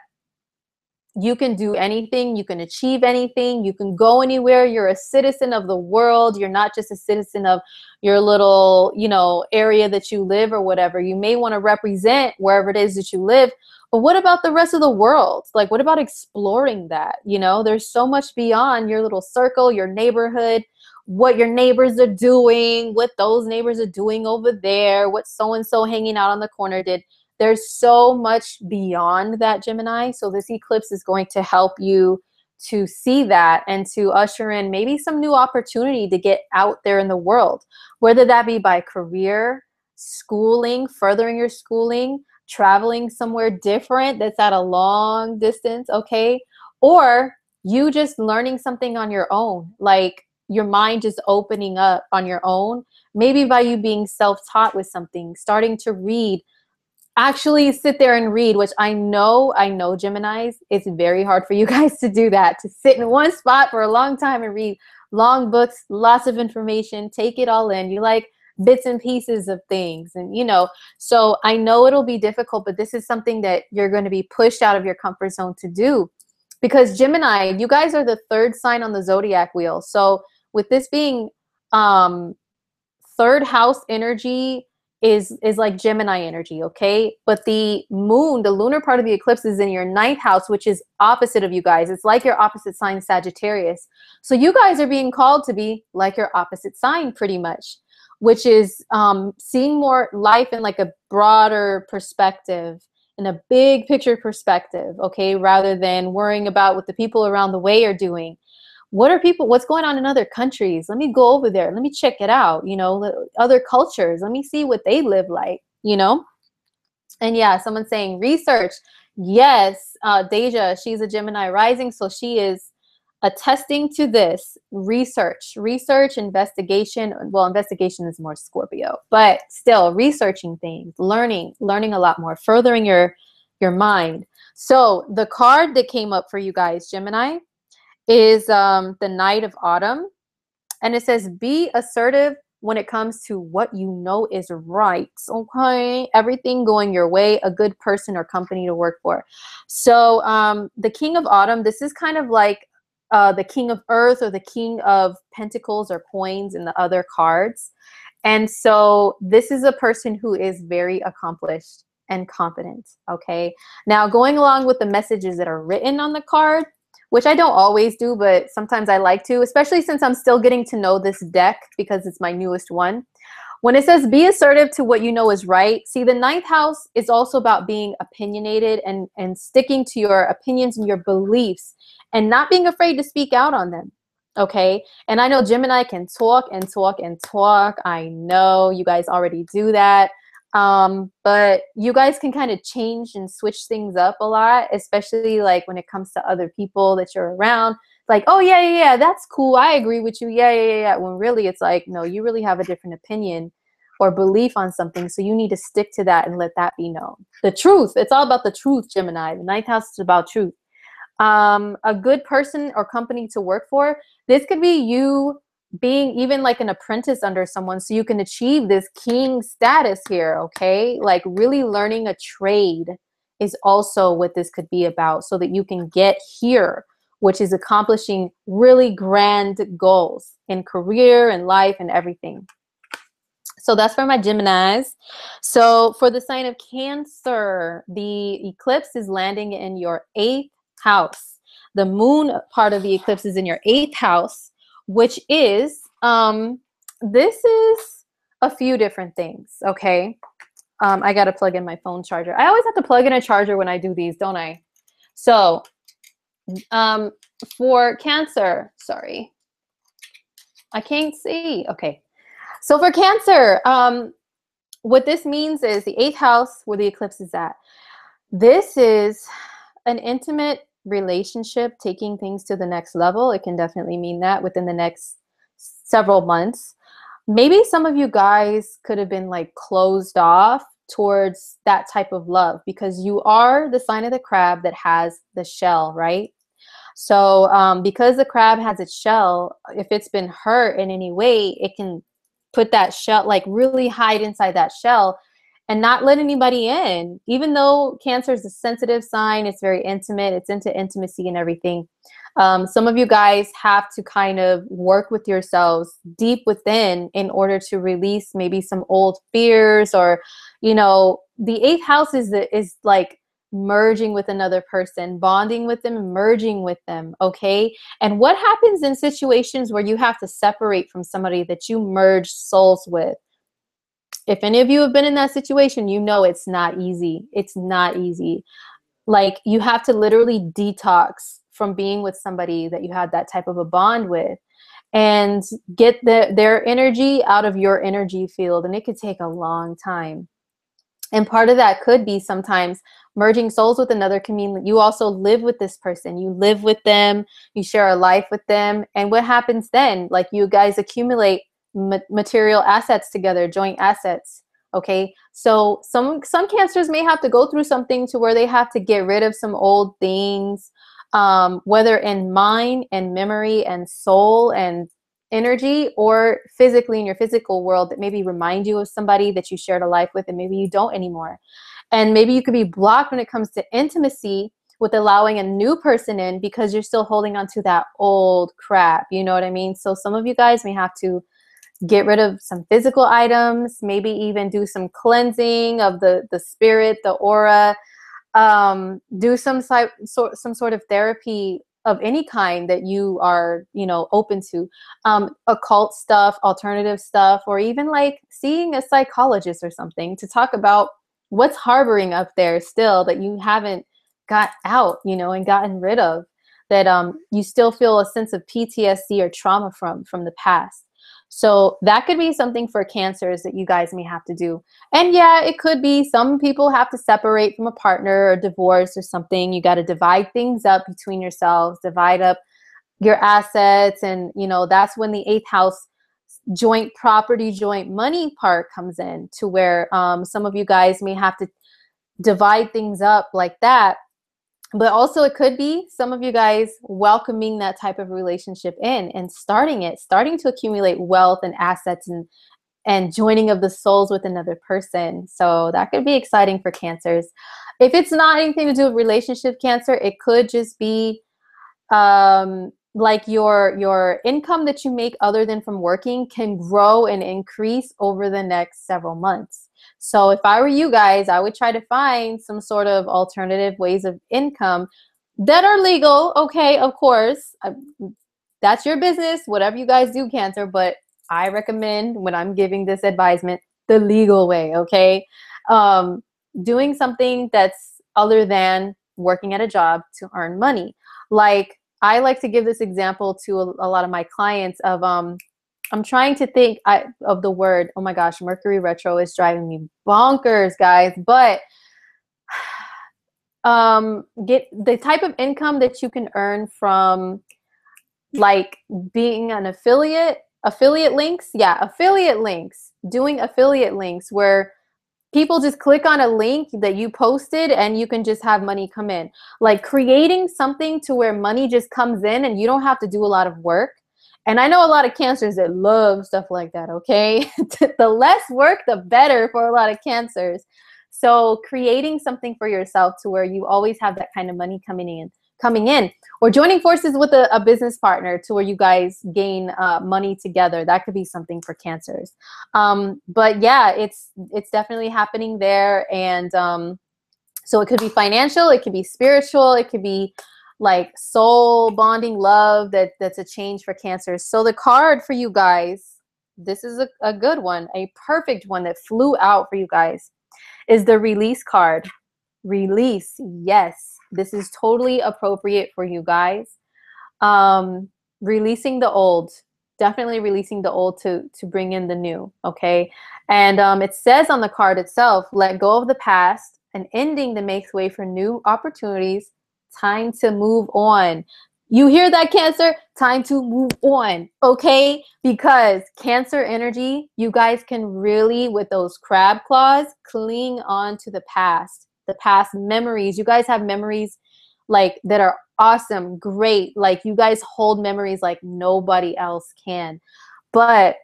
you can do anything, you can achieve anything, you can go anywhere. You're a citizen of the world. You're not just a citizen of your little, you know, area that you live or whatever. You may want to represent wherever it is that you live, but what about the rest of the world? Like, what about exploring that? You know, there's so much beyond your little circle, your neighborhood, what your neighbors are doing, what those neighbors are doing over there, what so-and-so hanging out on the corner did. There's so much beyond that, Gemini. So this eclipse is going to help you to see that and to usher in maybe some new opportunity to get out there in the world, whether that be by career, schooling, furthering your schooling, traveling somewhere different that's at a long distance, okay? Or you just learning something on your own, like your mind just opening up on your own, maybe by you being self-taught with something, starting to read. Actually sit there and read, which I know Geminis, it's very hard for you guys to do that, to sit in one spot for a long time and read long books, lots of information, take it all in. You like bits and pieces of things, and you know, so I know it'll be difficult, but this is something that you're going to be pushed out of your comfort zone to do, because Gemini, you guys are the 3rd sign on the zodiac wheel. So with this being 3rd house energy, is like Gemini energy, okay? But the moon, the lunar part of the eclipse, is in your 9th house, which is opposite of you guys. It's like your opposite sign, Sagittarius. So you guys are being called to be like your opposite sign pretty much, which is seeing more life in like a broader perspective, in a big picture perspective, okay? Rather than worrying about what the people around the way are doing. What's going on in other countries? Let me go over there. Let me check it out. You know, other cultures. Let me see what they live like, you know? And yeah, someone's saying research. Yes, Deja, she's a Gemini rising. So she is attesting to this research, investigation. Well, investigation is more Scorpio, but still researching things, learning a lot more, furthering your mind. So the card that came up for you guys, Gemini, is the Knight of Autumn. And it says, be assertive when it comes to what you know is right. Okay, everything going your way, a good person or company to work for. So the King of Autumn, this is kind of like the King of Earth or the King of Pentacles or coins in the other cards. And so this is a person who is very accomplished and confident, okay? Now, going along with the messages that are written on the card, which I don't always do, but sometimes I like to, especially since I'm still getting to know this deck because it's my newest one. When it says be assertive to what you know is right, see, the 9th house is also about being opinionated and sticking to your opinions and your beliefs and not being afraid to speak out on them, okay? And I know Gemini can talk and talk and talk. I know you guys already do that. But you guys can kind of change and switch things up a lot, especially like when it comes to other people that you're around. Like, oh yeah, that's cool, I agree with you, yeah. When really it's like, no, you really have a different opinion or belief on something, so you need to stick to that and let that be known. The truth, it's all about the truth, Gemini. The 9th house is about truth. A good person or company to work for, this could be you being even like an apprentice under someone so you can achieve this king status here, okay? Like really learning a trade is also what this could be about, so that you can get here, which is accomplishing really grand goals in career and life and everything. So that's for my Geminis. So for the sign of Cancer, the eclipse is landing in your 8th house. The moon part of the eclipse is in your 8th house, which is, this is a few different things, okay? I got to plug in my phone charger. I always have to plug in a charger when I do these, don't I? So for Cancer, sorry, I can't see. Okay. So for Cancer, what this means is the 8th house where the eclipse is at. This is an intimate relationship, taking things to the next level. It can definitely mean that within the next several months. Maybe some of you guys could have been like closed off towards that type of love because you are the sign of the crab that has the shell, right? So because the crab has its shell, if it's been hurt in any way, it can put that shell, like really hide inside that shell and not let anybody in. Even though Cancer is a sensitive sign, it's very intimate, it's into intimacy and everything. Some of you guys have to kind of work with yourselves deep within in order to release maybe some old fears, or, you know, the 8th house is like merging with another person, bonding with them, merging with them, okay? And what happens in situations where you have to separate from somebody that you merge souls with? If any of you have been in that situation, you know it's not easy. It's not easy. Like, you have to literally detox from being with somebody that you had that type of a bond with and get their energy out of your energy field. And it could take a long time. And part of that could be sometimes merging souls with another community. You also live with this person. You live with them. You share a life with them. And what happens then? Like, you guys accumulate material assets together, joint assets. Okay. So some Cancers may have to go through something to where they have to get rid of some old things, whether in mind and memory and soul and energy, or physically in your physical world, that maybe remind you of somebody that you shared a life with and maybe you don't anymore. And maybe you could be blocked when it comes to intimacy with allowing a new person in because you're still holding on to that old crap. You know what I mean? So some of you guys may have to get rid of some physical items, maybe even do some cleansing of the spirit, the aura, do some sort of therapy of any kind that you are, you know, open to, occult stuff, alternative stuff, or even like seeing a psychologist or something to talk about what's harboring up there still that you haven't got out, you know, and gotten rid of, that you still feel a sense of PTSD or trauma from the past. So that could be something for Cancers that you guys may have to do. And yeah, it could be some people have to separate from a partner or divorce or something. You got to divide things up between yourselves, divide up your assets. And, you know, that's when the 8th house joint property, joint money part comes in, to where some of you guys may have to divide things up like that. But also it could be some of you guys welcoming that type of relationship in and starting to accumulate wealth and assets and joining of the souls with another person. So that could be exciting for Cancers. If it's not anything to do with relationship, Cancer, it could just be like your income that you make other than from working can grow and increase over the next several months. So if I were you guys, I would try to find some sort of alternative ways of income that are legal. Okay, of course, that's your business, whatever you guys do, Cancer. But I recommend, when I'm giving this advisement, the legal way, okay? Doing something that's other than working at a job to earn money. Like, I like to give this example to a lot of my clients of, I'm trying to think of the word. Oh my gosh, Mercury retro is driving me bonkers, guys. But get the type of income that you can earn from, like, being an affiliate links. Yeah, affiliate links. Doing affiliate links where people just click on a link that you posted and you can just have money come in. Like, creating something to where money just comes in and you don't have to do a lot of work. And I know a lot of Cancers that love stuff like that, okay? The less work, the better for a lot of Cancers. So creating something for yourself to where you always have that kind of money coming in, or joining forces with a business partner to where you guys gain money together. That could be something for Cancers. But yeah, it's definitely happening there. And so it could be financial, it could be spiritual, it could be like soul bonding love that's a change for Cancers. So the card for you guys, this is a good one, a perfect one that flew out for you guys, is the release card. Release, yes. This is totally appropriate for you guys. Releasing the old, definitely releasing the old to bring in the new, okay? And it says on the card itself, let go of the past, an ending that makes way for new opportunities, time to move on. You hear that, Cancer? Time to move on, okay? Because Cancer energy, you guys can really, with those crab claws, cling on to the past memories. You guys have memories like that are awesome, great. Like you guys hold memories like nobody else can. But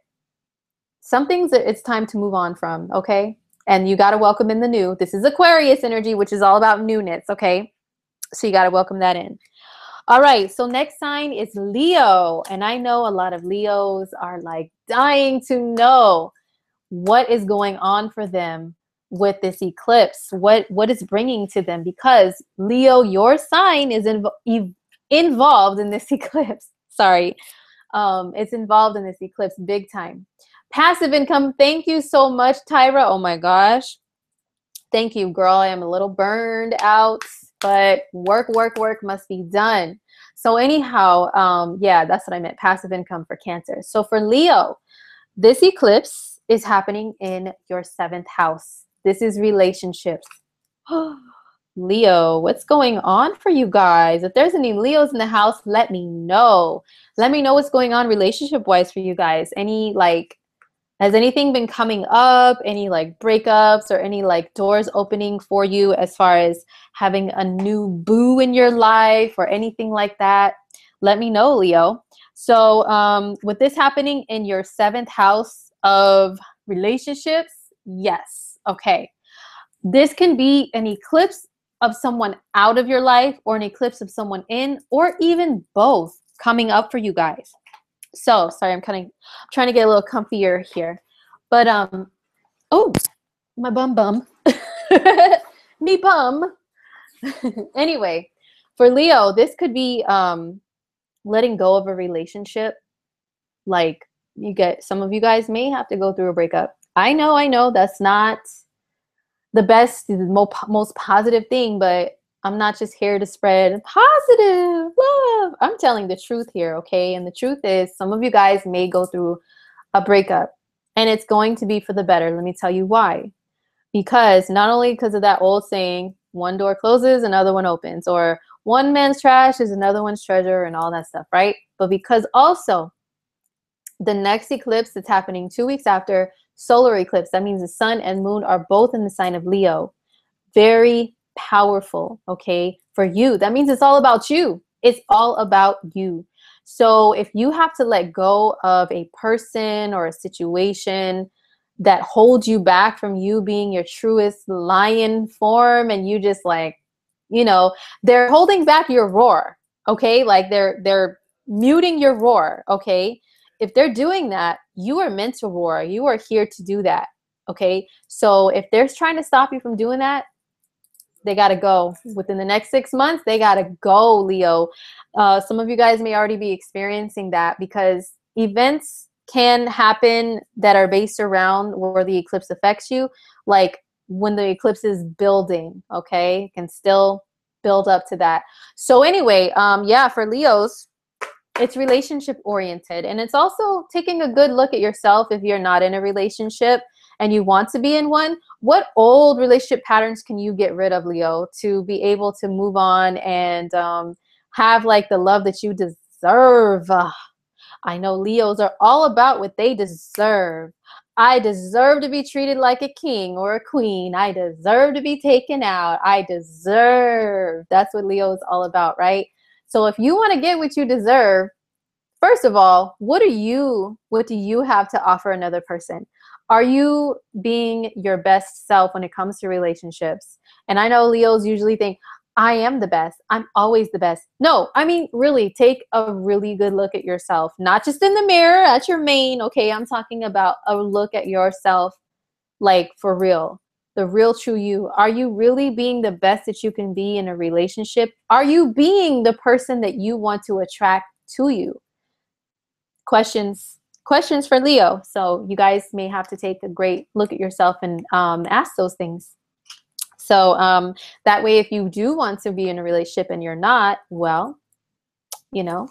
some things that it's time to move on from, okay? And you got to welcome in the new. This is Aquarius energy, which is all about newness, okay? So you got to welcome that in. All right, so next sign is Leo. And I know a lot of Leos are like dying to know what is going on for them with this eclipse. What is bringing to them? Because Leo, your sign is involved in this eclipse. Sorry. It's involved in this eclipse big time. Passive income. Thank you so much, Tyra. Oh my gosh. Thank you, girl. I am a little burned out, but work must be done. So anyhow, yeah, that's what I meant. Passive income for Cancer. So for Leo, this eclipse is happening in your 7th house. This is relationships. Leo, what's going on for you guys? If there's any Leos in the house, let me know. Let me know what's going on relationship-wise for you guys. Any like, has anything been coming up? Any like breakups or any like doors opening for you as far as having a new boo in your life or anything like that? Let me know, Leo. So with this happening in your 7th house of relationships, yes, okay. This can be an eclipse of someone out of your life or an eclipse of someone in, or even both coming up for you guys. So sorry, I'm trying to get a little comfier here. But oh, my bum. Me bum. Anyway, for Leo, this could be letting go of a relationship. Like some of you guys may have to go through a breakup. I know that's not the best, the most positive thing, but I'm not just here to spread positive love. I'm telling the truth here, okay? And the truth is some of you guys may go through a breakup, and it's going to be for the better. Let me tell you why. Because not only because of that old saying, one door closes, another one opens, or one man's trash is another one's treasure and all that stuff, right? But because also the next eclipse that's happening 2 weeks after, solar eclipse, that means the sun and moon are both in the sign of Leo. Very powerful, okay, for you. That means it's all about you. It's all about you. So if you have to let go of a person or a situation that holds you back from you being your truest lion form, and you just like, they're holding back your roar, okay? Like they're muting your roar, okay? If they're doing that, you are meant to roar. You are here to do that, okay? So if they're trying to stop you from doing that, they got to go. Within the next 6 months, they got to go, Leo. Some of you guys may already be experiencing that because events can happen that are based around where the eclipse affects you. Like when the eclipse is building, okay? It can still build up to that. So anyway, yeah, for Leos, it's relationship oriented. And it's also taking a good look at yourself if you're not in a relationship and you want to be in one. What old relationship patterns can you get rid of, Leo, to be able to move on and have like the love that you deserve? I know Leos are all about what they deserve. I deserve to be treated like a king or a queen. I deserve to be taken out. I deserve. That's what Leo is all about, right? So if you want to get what you deserve, first of all, what do you have to offer another person? Are you being your best self when it comes to relationships? And I know Leos usually think, I am the best. I'm always the best. No, I mean, really take a really good look at yourself, not just in the mirror, that's your main, okay? I'm talking about a look at yourself, like for real, the real true you. Are you really being the best that you can be in a relationship? Are you being the person that you want to attract to you? Questions for Leo. So you guys may have to take a great look at yourself and ask those things. So that way, if you do want to be in a relationship and you're not, well, you know,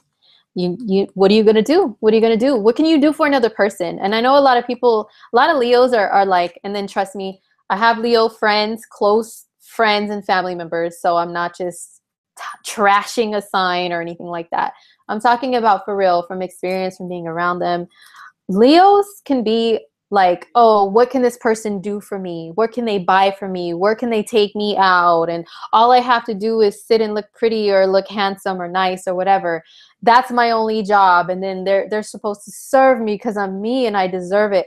you what are you gonna do? What are you gonna do? What can you do for another person? And I know a lot of people, a lot of Leos are like, and then trust me, I have Leo friends, close friends and family members. So I'm not just trashing a sign or anything like that. I'm talking about for real, from experience, from being around them. Leos can be like, oh, what can this person do for me? What can they buy for me? Where can they take me out? And all I have to do is sit and look pretty or look handsome or nice or whatever. That's my only job. And then they're supposed to serve me because I'm me and I deserve it.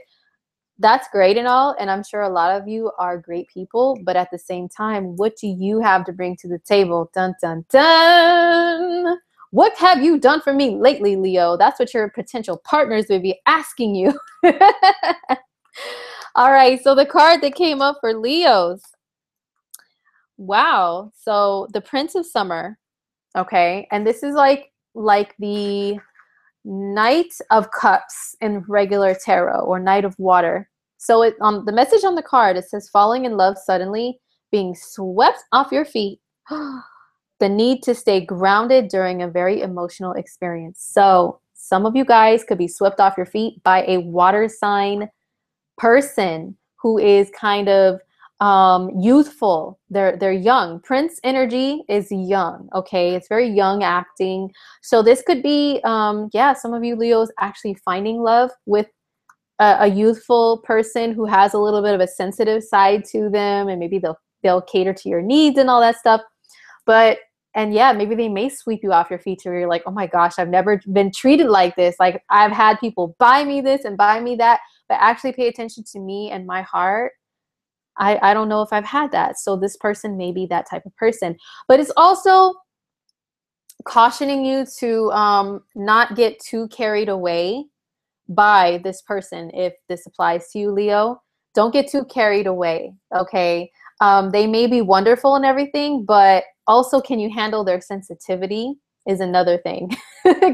That's great and all, and I'm sure a lot of you are great people, but at the same time, what do you have to bring to the table? Dun, dun, dun. What have you done for me lately, Leo? That's what your potential partners would be asking you. All right, so the card that came up for Leos. Wow, so the Prince of Summer, okay, and this is like the Knight of Cups in regular tarot, or Knight of Water. So it on the message on the card, it says falling in love suddenly, being swept off your feet, the need to stay grounded during a very emotional experience. So some of you guys could be swept off your feet by a water sign person who is kind of youthful. They're young. Prince energy is young. Okay, it's very young acting. So this could be yeah, some of you Leos actually finding love with a youthful person who has a little bit of a sensitive side to them, and maybe they'll cater to your needs and all that stuff. But and yeah, maybe they may sweep you off your feet to where you're like, oh my gosh, I've never been treated like this. Like I've had people buy me this and buy me that, but actually pay attention to me and my heart. I don't know if I've had that. So this person may be that type of person. But it's also cautioning you to not get too carried away by this person. If this applies to you, Leo, don't get too carried away, okay? They may be wonderful and everything, but also can you handle their sensitivity is another thing.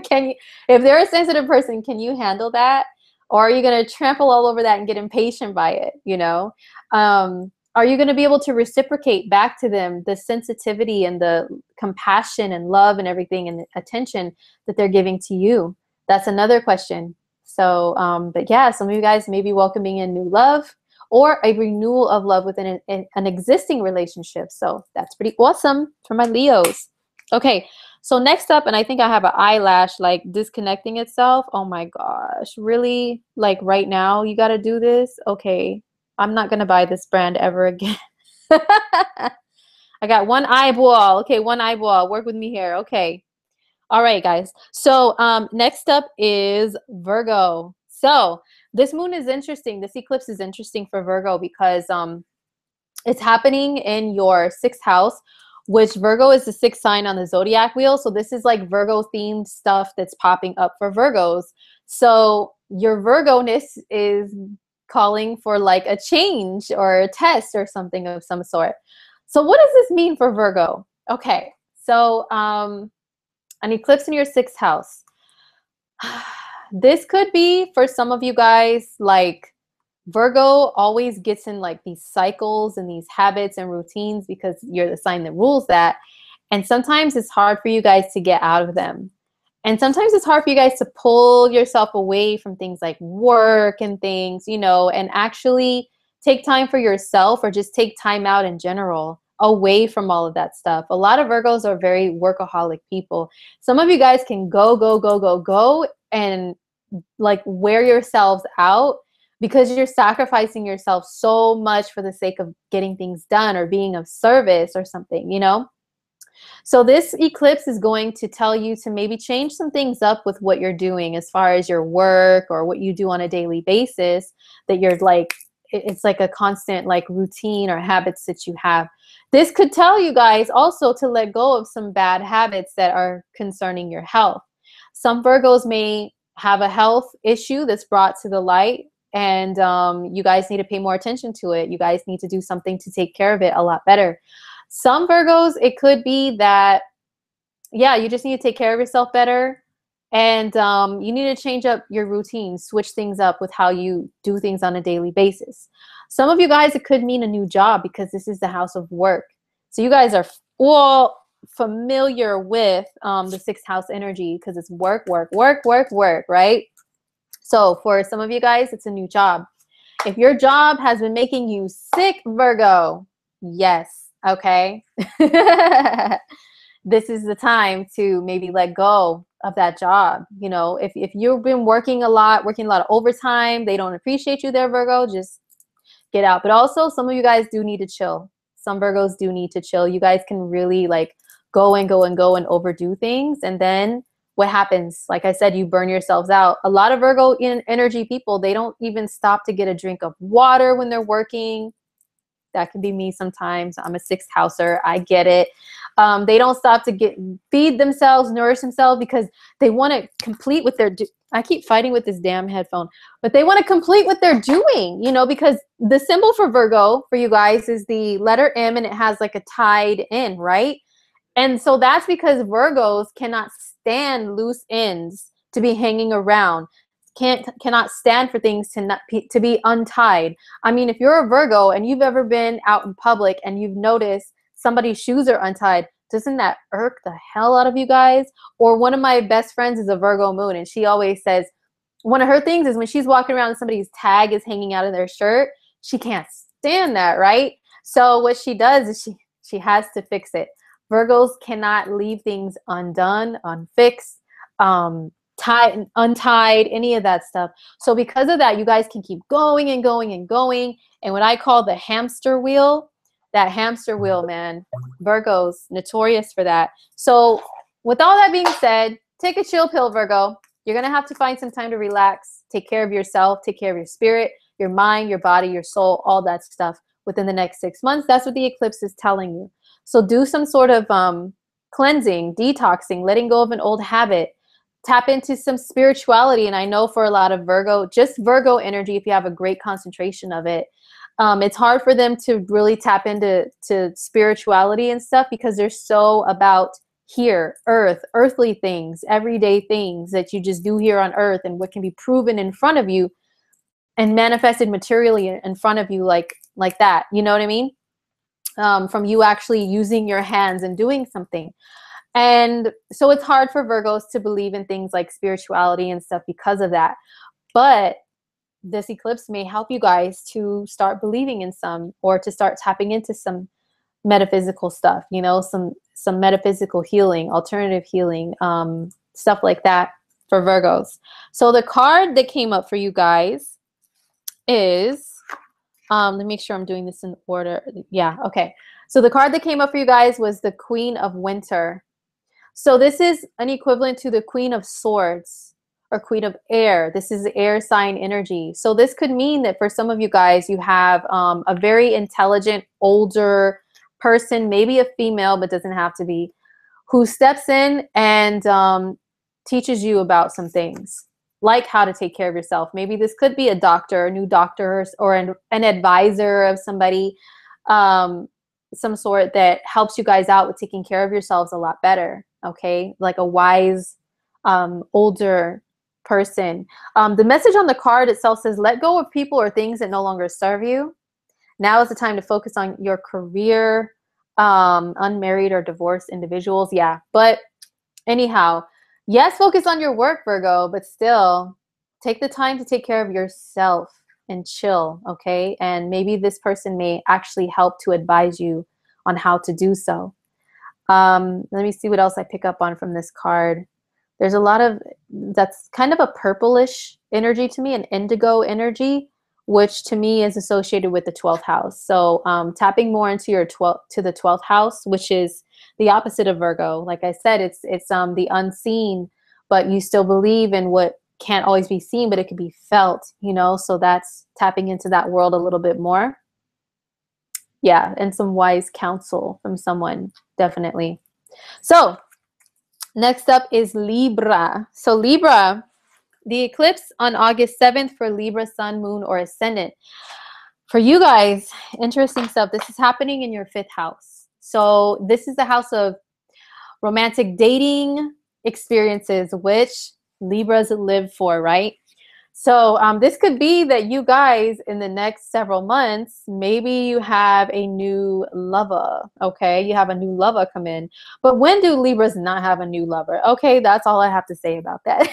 Can you, if they're a sensitive person, can you handle that? Or are you going to trample all over that and get impatient by it, you know? Are you going to be able to reciprocate back to them the sensitivity and the compassion and love and everything and the attention that they're giving to you? That's another question. So, but yeah, some of you guys may be welcoming in new love or a renewal of love within an existing relationship. So that's pretty awesome for my Leos. Okay, so next up, and I think I have an eyelash like disconnecting itself. Oh my gosh, really? Like right now you got to do this? Okay, I'm not going to buy this brand ever again. I got one eyeball. Okay, one eyeball. Work with me here. Okay. All right, guys. So next up is Virgo. So this moon is interesting. This eclipse is interesting for Virgo because it's happening in your 6th house, which Virgo is the 6th sign on the zodiac wheel. So this is like Virgo themed stuff that's popping up for Virgos. So your Virgo-ness is calling for like a change or a test or something of some sort. So what does this mean for Virgo? Okay, so an eclipse in your 6th house. This could be for some of you guys, like Virgo always gets in like these cycles and these habits and routines because you're the sign that rules that. And sometimes it's hard for you guys to get out of them. And sometimes it's hard for you guys to pull yourself away from things like work and things, you know, and actually take time for yourself or just take time out in general away from all of that stuff. A lot of Virgos are very workaholic people. Some of you guys can go, go, go, go, go and like wear yourselves out because you're sacrificing yourself so much for the sake of getting things done or being of service or something, you know? So this eclipse is going to tell you to maybe change some things up with what you're doing as far as your work or what you do on a daily basis, that you're like, it's like a constant like routine or habits that you have. This could tell you guys also to let go of some bad habits that are concerning your health. Some Virgos may have a health issue that's brought to the light, and you guys need to pay more attention to it. You guys need to do something to take care of it a lot better. Some Virgos, it could be that, yeah, you just need to take care of yourself better. And you need to change up your routine, switch things up with how you do things on a daily basis. Some of you guys, it could mean a new job because this is the house of work. So you guys are all familiar with the sixth house energy because it's work, work, work, work, work, right? So for some of you guys, it's a new job. If your job has been making you sick, Virgo, yes, okay. This is the time to maybe let go of that job. You know, if you've been working a lot of overtime, they don't appreciate you there, Virgo, just get out. But also some of you guys do need to chill. Some Virgos do need to chill. You guys can really like go and go and go and overdo things. And then what happens? Like I said, you burn yourselves out. A lot of Virgo energy people, they don't even stop to get a drink of water when they're working. That can be me sometimes. I'm a sixth houser. I get it. They don't stop to feed themselves, nourish themselves because they want to complete what they're I keep fighting with this damn headphone, but they want to complete what they're doing, you know, because the symbol for Virgo for you guys is the letter M, and it has like a tied in, right? And so that's because Virgos cannot stand loose ends to be hanging around. Cannot stand for things to be untied. I mean, if you're a Virgo and you've ever been out in public and you've noticed somebody's shoes are untied, doesn't that irk the hell out of you guys? Or one of my best friends is a Virgo moon, and she always says one of her things is when she's walking around and somebody's tag is hanging out of their shirt, she can't stand that, right? So what she does is she has to fix it. Virgos cannot leave things undone, unfixed, tied, untied, any of that stuff. So because of that, you guys can keep going and going and going. And what I call the hamster wheel, that hamster wheel, man, Virgos, notorious for that. So with all that being said, take a chill pill, Virgo. You're going to have to find some time to relax, take care of yourself, take care of your spirit, your mind, your body, your soul, all that stuff within the next 6 months. That's what the eclipse is telling you. So do some sort of cleansing, detoxing, letting go of an old habit. Tap into some spirituality. And I know for a lot of Virgo, just Virgo energy, if you have a great concentration of it, it's hard for them to really tap into spirituality and stuff because they're so about here, earthly things, everyday things that you just do here on earth and what can be proven in front of you and manifested materially in front of you like that. You know what I mean? From you actually using your hands and doing something. And so it's hard for Virgos to believe in things like spirituality and stuff because of that. But this eclipse may help you guys to start believing in some, or to start tapping into some metaphysical stuff, you know, some metaphysical healing, alternative healing, stuff like that for Virgos. So the card that came up for you guys is, let me make sure I'm doing this in order. Yeah, okay. So the card that came up for you guys was the Queen of Winter. So this is an equivalent to the Queen of Swords or Queen of Air. This is the air sign energy. So this could mean that for some of you guys, you have a very intelligent, older person, maybe a female, but doesn't have to be, who steps in and teaches you about some things, like how to take care of yourself. Maybe this could be a doctor, a new doctor, or an advisor of somebody, some sort that helps you guys out with taking care of yourselves a lot better. Okay, like a wise, older person. The message on the card itself says, let go of people or things that no longer serve you. Now is the time to focus on your career, unmarried or divorced individuals. Yeah, but anyhow, yes, focus on your work, Virgo, but still take the time to take care of yourself and chill, okay? And maybe this person may actually help to advise you on how to do so. Let me see what else I pick up on from this card. There's a lot of, that's kind of a purplish energy to me, an indigo energy, which to me is associated with the 12th house. So tapping more into your the 12th house, which is the opposite of Virgo. Like I said, it's the unseen, but you still believe in what can't always be seen, but it can be felt, you know? So that's tapping into that world a little bit more. Yeah, and some wise counsel from someone, definitely. So next up is Libra. So Libra, the eclipse on August 7th for Libra, sun, moon, or ascendant. For you guys, interesting stuff. This is happening in your 5th house. So this is the house of romantic dating experiences, which Libras live for, right? So this could be that you guys in the next several months, maybe you have a new lover, okay? You have a new lover come in. But when do Libras not have a new lover? Okay, that's all I have to say about that.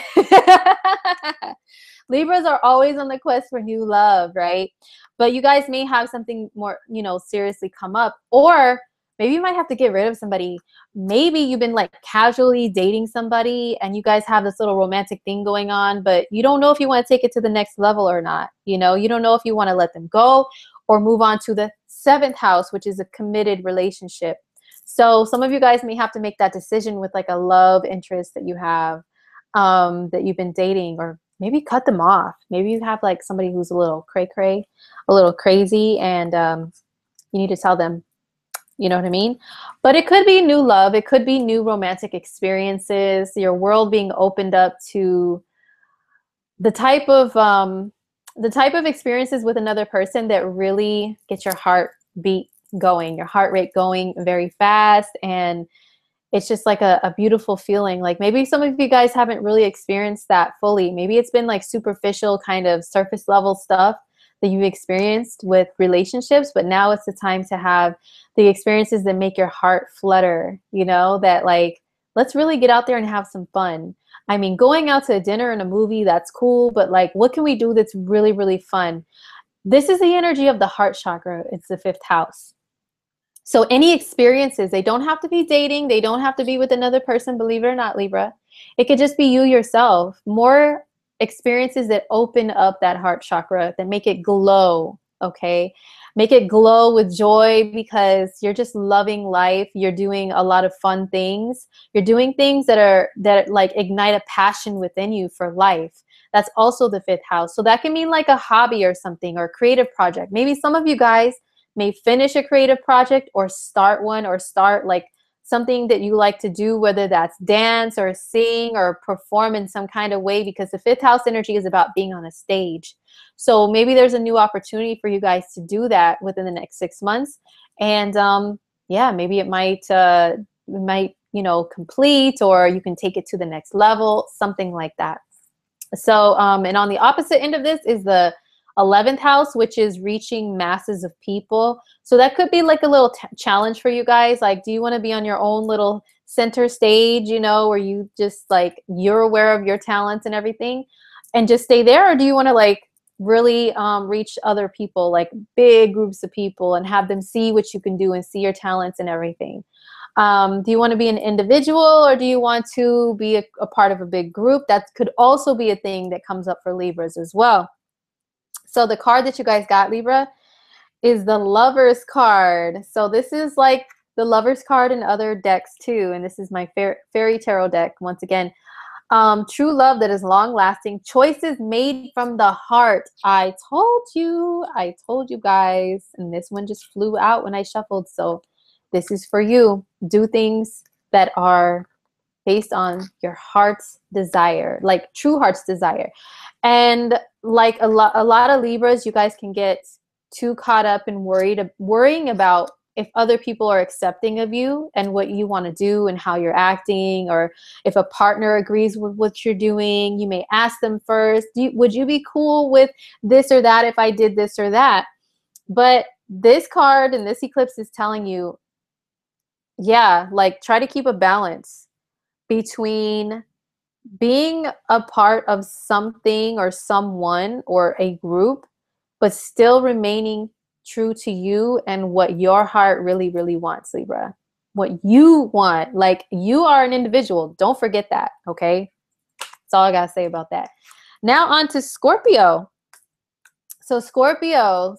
Libras are always on the quest for new love, right? But you guys may have something more, you know, seriously come up, or maybe you might have to get rid of somebody. Maybe you've been like casually dating somebody and you guys have this little romantic thing going on, but you don't know if you want to take it to the next level or not. You know, you don't know if you want to let them go or move on to the 7th house, which is a committed relationship. So some of you guys may have to make that decision with like a love interest that you have, that you've been dating, or maybe cut them off. Maybe you have like somebody who's a little cray-cray, a little crazy, and you need to tell them, you know what I mean? But it could be new love. It could be new romantic experiences, your world being opened up to the type of experiences with another person that really gets your heart beat going, your heart rate going very fast. And it's just like a beautiful feeling. Like maybe some of you guys haven't really experienced that fully. Maybe it's been like superficial kind of surface level stuff that you've experienced with relationships, but now it's the time to have the experiences that make your heart flutter, you know, that like, let's really get out there and have some fun. I mean, going out to a dinner and a movie, that's cool, but like, what can we do that's really, really fun? This is the energy of the heart chakra. It's the 5th house. So any experiences, they don't have to be dating. They don't have to be with another person, believe it or not, Libra. It could just be you yourself. More experiences that open up that heart chakra, that make it glow, okay? Make it glow with joy because you're just loving life. You're doing a lot of fun things. You're doing things that like ignite a passion within you for life. That's also the 5th house. So that can mean like a hobby or something, or a creative project. Maybe some of you guys may finish a creative project or start one, or start like something that you like to do, whether that's dance or sing or perform in some kind of way, because the 5th house energy is about being on a stage. So maybe there's a new opportunity for you guys to do that within the next 6 months. And yeah, maybe it might, you know, complete, or you can take it to the next level, something like that. So, and on the opposite end of this is the 11th house, which is reaching masses of people. So that could be like a little challenge for you guys. Like, do you want to be on your own little center stage, you know, where you just like, you're aware of your talents and everything and just stay there? Or do you want to like really reach other people, like big groups of people, and have them see what you can do and see your talents and everything? Do you want to be an individual, or do you want to be a part of a big group? That could also be a thing that comes up for Libras as well. So the card that you guys got, Libra, is the Lover's card. So this is like the Lover's card in other decks too. And this is my Fairy Tarot deck once again. True love that is long lasting. Choices made from the heart. I told you guys. And this one just flew out when I shuffled. So this is for you. Do things that are based on your heart's desire, like true heart's desire. And like a lot of Libras, you guys can get too caught up and worrying about if other people are accepting of you and what you want to do and how you're acting, or if a partner agrees with what you're doing. You may ask them first, would you be cool with this or that if I did this or that? But this card and this eclipse is telling you, yeah, like try to keep a balance between being a part of something or someone or a group, but still remaining true to you and what your heart really, really wants, Libra. What you want. Like, you are an individual. Don't forget that, okay? That's all I got to say about that. Now on to Scorpio. So Scorpio,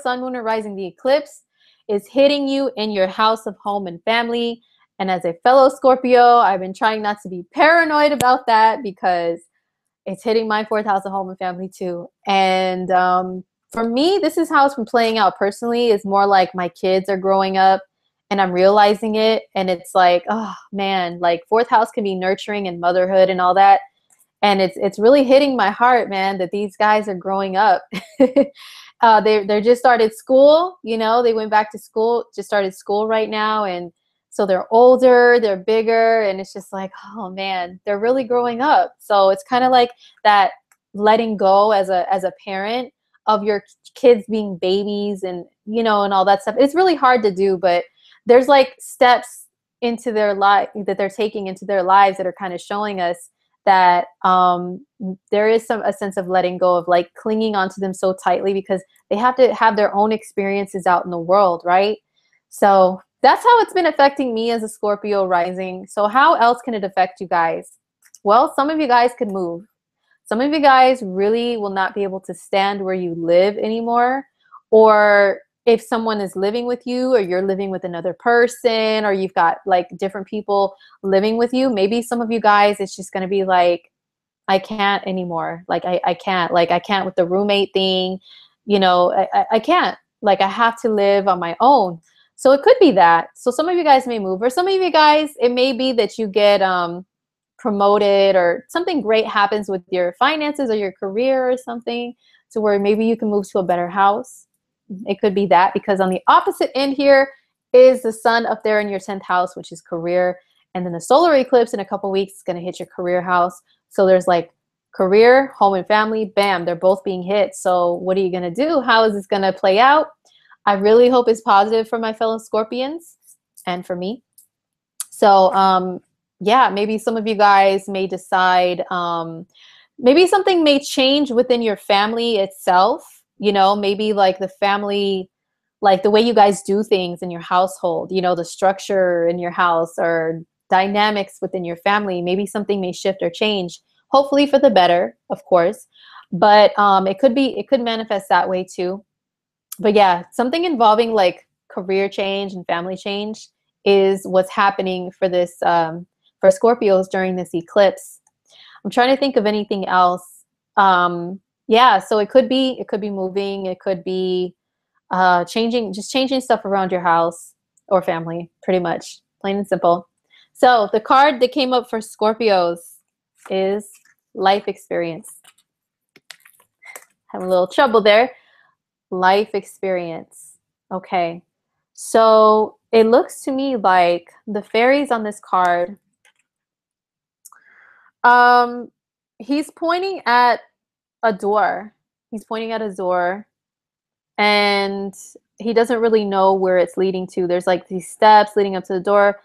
sun, moon, or rising, the eclipse is hitting you in your house of home and family. And as a fellow Scorpio, I've been trying not to be paranoid about that because it's hitting my fourth house of home and family too. And for me, this is how it's been playing out personally. It's more like my kids are growing up and I'm realizing it. And it's like, oh man, like fourth house can be nurturing and motherhood and all that. And it's really hitting my heart, man, that these guys are growing up. They just started school, you know, they went back to school, just started school right now. And so they're older, they're bigger, and it's just like, oh man, they're really growing up. So it's kind of like that letting go as a parent of your kids being babies and, you know, and all that stuff. It's really hard to do, but there's like steps into their life that they're taking into their lives that are kind of showing us that there is a sense of letting go, of like clinging onto them so tightly because they have to have their own experiences out in the world, right? So that's how it's been affecting me as a Scorpio rising. So how else can it affect you guys? Well, some of you guys could move. Some of you guys really will not be able to stand where you live anymore. Or if someone is living with you, or you're living with another person, or you've got like different people living with you, maybe some of you guys, it's just going to be like, I can't anymore. Like, I can't, like, I can't with the roommate thing, you know, I can't, like, I have to live on my own. So it could be that. So some of you guys may move, or some of you guys, it may be that you get promoted or something great happens with your finances or your career or something to where maybe you can move to a better house. It could be that, because on the opposite end here is the sun up there in your 10th house, which is career. And then the solar eclipse in a couple weeks is going to hit your career house. So there's like career, home and family, bam, they're both being hit. So what are you going to do? How is this going to play out? I really hope it's positive for my fellow Scorpions and for me. So yeah, maybe some of you guys may decide, maybe something may change within your family itself. You know, maybe like the family, like the way you guys do things in your household, you know, the structure in your house or dynamics within your family, maybe something may shift or change, hopefully for the better, of course. But it could manifest that way too. But yeah, something involving like career change and family change is what's happening for this, for Scorpios during this eclipse. I'm trying to think of anything else. Yeah, so it could be moving, it could be changing stuff around your house or family, pretty much, plain and simple. So the card that came up for Scorpios is life experience. Having a little trouble there. Life experience. Okay, so it looks to me like the fairies on this card, he's pointing at a door. He's pointing at a door and he doesn't really know where it's leading to. There's like these steps leading up to the door.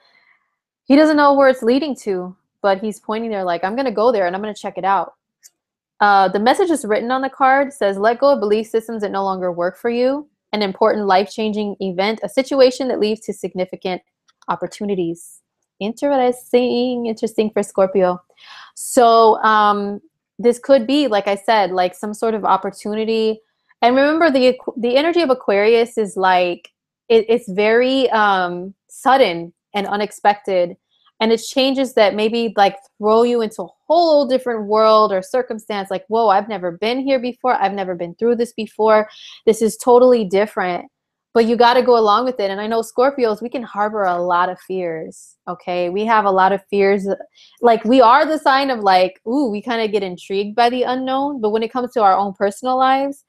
He doesn't know where it's leading to, but he's pointing there like, I'm going to go there and I'm going to check it out. The message is written on the card, says, let go of belief systems that no longer work for you. An important life-changing event, a situation that leads to significant opportunities. Interesting for Scorpio. So this could be, like I said, like some sort of opportunity. And remember, the energy of Aquarius is like, it's very sudden and unexpected. And it's changes that maybe like throw you into a whole different world or circumstance. Like, whoa, I've never been here before. I've never been through this before. This is totally different. But you got to go along with it. And I know Scorpios, we can harbor a lot of fears. Okay, we have a lot of fears. Like, we are the sign of like, ooh, we kind of get intrigued by the unknown. But when it comes to our own personal lives,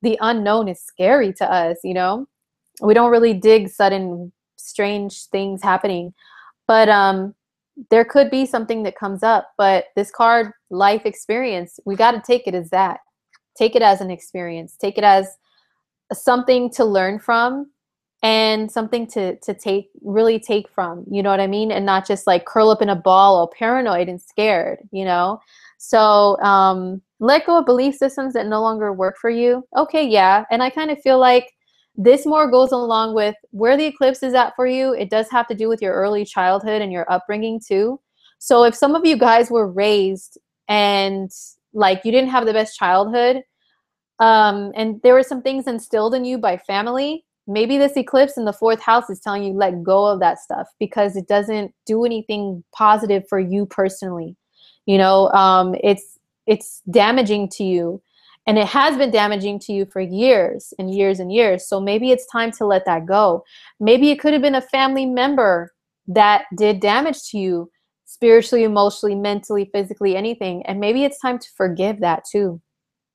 the unknown is scary to us, you know? We don't really dig sudden, strange things happening. But there could be something that comes up. But this card, life experience, we got to take it as that. Take it as an experience. Take it as something to learn from and something to really take from, you know what I mean? And not just like curl up in a ball all paranoid and scared, you know? So let go of belief systems that no longer work for you. Okay, yeah. And I kind of feel like this more goes along with where the eclipse is at for you. It does have to do with your early childhood and your upbringing too. So if some of you guys were raised and like you didn't have the best childhood, and there were some things instilled in you by family, maybe this eclipse in the 4th house is telling you let go of that stuff because it doesn't do anything positive for you personally. You know, it's damaging to you, and it has been damaging to you for years and years and years. So maybe it's time to let that go. Maybe it could have been a family member that did damage to you spiritually, emotionally, mentally, physically, anything. And maybe it's time to forgive that too.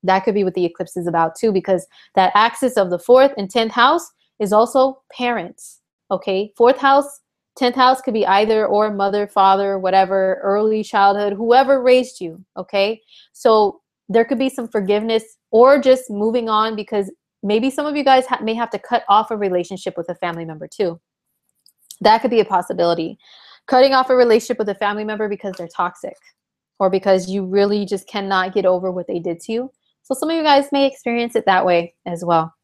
That could be what the eclipse is about too, because that axis of the 4th and 10th house is also parents. Okay, 4th house, 10th house could be either or, mother, father, whatever, early childhood, whoever raised you. Okay, so there could be some forgiveness or just moving on, because maybe some of you guys may have to cut off a relationship with a family member too. That could be a possibility. Cutting off a relationship with a family member because they're toxic, or because you really just cannot get over what they did to you. So some of you guys may experience it that way as well.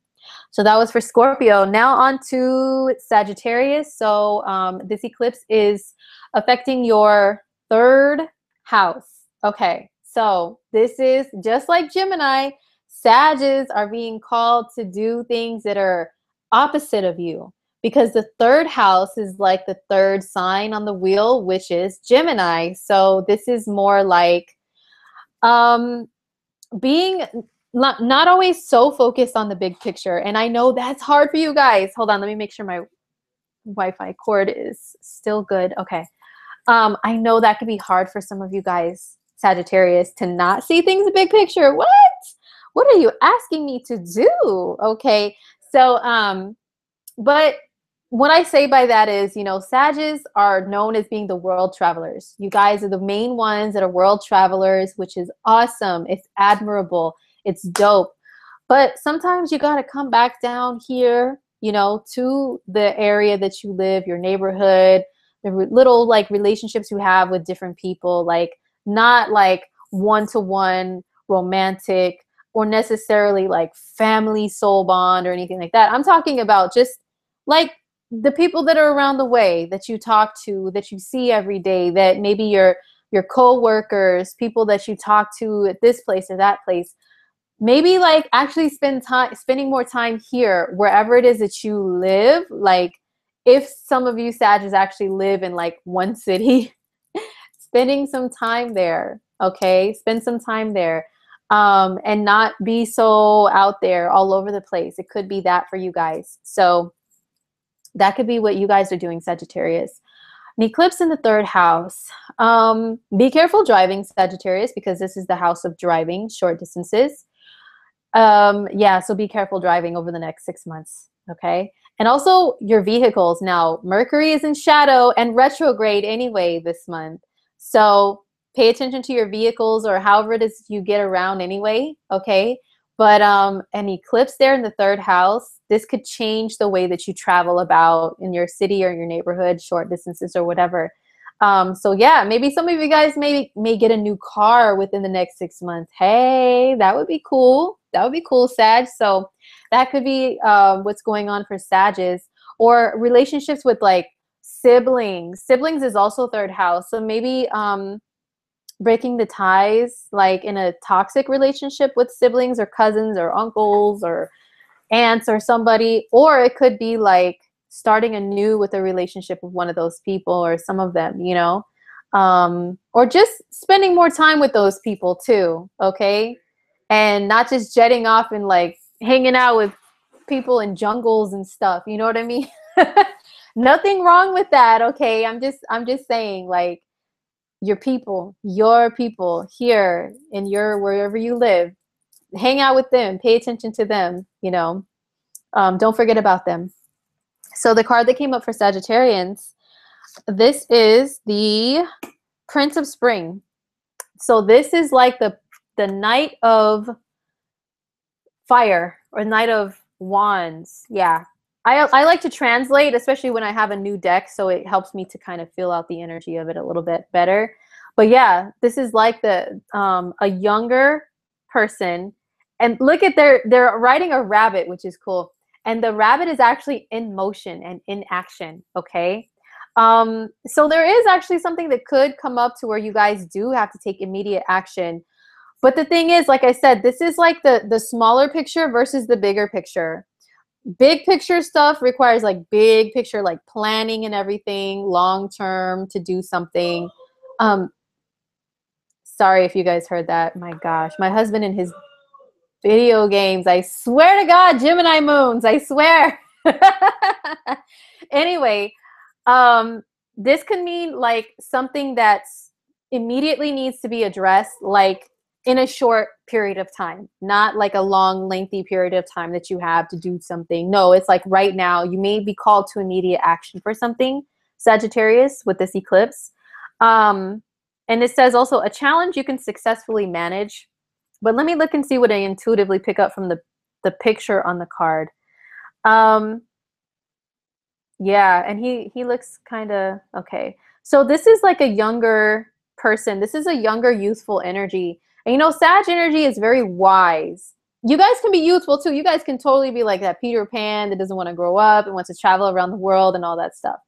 So that was for Scorpio. Now on to Sagittarius. So this eclipse is affecting your 3rd house. Okay, so this is just like Gemini. Sages are being called to do things that are opposite of you, because the 3rd house is like the 3rd sign on the wheel, which is Gemini. So this is more like being not always so focused on the big picture. And I know that's hard for you guys. Hold on, let me make sure my Wi-Fi cord is still good. Okay. I know that could be hard for some of you guys, Sagittarius, to not see things big picture. What are you asking me to do? Okay. So, but what I say by that is, you know, Sages are known as being the world travelers. You guys are the main ones that are world travelers, which is awesome. It's admirable. It's dope. But sometimes you got to come back down here, you know, to the area that you live, your neighborhood, the little like relationships you have with different people, like not like one-to-one romantic or necessarily like family soul bond or anything like that. I'm talking about just like the people that are around the way that you talk to, that you see every day, that maybe your co-workers, people that you talk to at this place or that place. Maybe like actually spending more time here, wherever it is that you live. Like if some of you Sagittarius actually live in like one city, spending some time there, okay? Spend some time there, and not be so out there all over the place. It could be that for you guys. So that could be what you guys are doing, Sagittarius. An eclipse in the 3rd house. Be careful driving, Sagittarius, because this is the house of driving short distances. Yeah, so be careful driving over the next 6 months, okay? And also your vehicles. Now, Mercury is in shadow and retrograde anyway this month. So pay attention to your vehicles, or however it is you get around anyway, okay? But an eclipse there in the 3rd house, this could change the way that you travel about in your city or your neighborhood, short distances or whatever. So yeah, maybe some of you guys may get a new car within the next 6 months. Hey, that would be cool. That would be cool, Sag. So that could be what's going on for Sages. Or relationships with like siblings. Siblings is also 3rd house. So maybe breaking the ties, like in a toxic relationship with siblings or cousins or uncles or aunts or somebody. Or it could be like starting anew with a relationship with one of those people or some of them, you know, or just spending more time with those people too, okay? And not just jetting off and like hanging out with people in jungles and stuff, you know what I mean? Nothing wrong with that, okay? I'm just saying, like, your people here in your wherever you live, hang out with them, pay attention to them, you know. Don't forget about them. So the card that came up for Sagittarians, this is the Prince of Spring. So this is like the Knight of Fire or Knight of Wands. Yeah. I like to translate, especially when I have a new deck, so it helps me to kind of feel out the energy of it a little bit better. But yeah, this is like the a younger person, and look at they're riding a rabbit, which is cool. And the rabbit is actually in motion and in action, okay? So there is actually something that could come up to where you guys do have to take immediate action. But the thing is, like I said, this is like the smaller picture versus the bigger picture. big picture stuff requires like big picture, like planning and everything, long term to do something. Um, sorry if you guys heard that. My gosh, my husband and his video games. I swear to God, Gemini moons. I swear. Anyway, this could mean like something that's immediately needs to be addressed, like in a short period of time, not like a long, lengthy period of time that you have to do something. No, it's like right now you may be called to immediate action for something, Sagittarius, with this eclipse. And it says also a challenge you can successfully manage. But let me look and see what I intuitively pick up from the picture on the card. Yeah, and he looks kind of okay. So this is like a younger person. This is a younger, youthful energy. And you know, Sag energy is very wise. You guys can be youthful too. You guys can totally be like that Peter Pan that doesn't want to grow up and wants to travel around the world and all that stuff.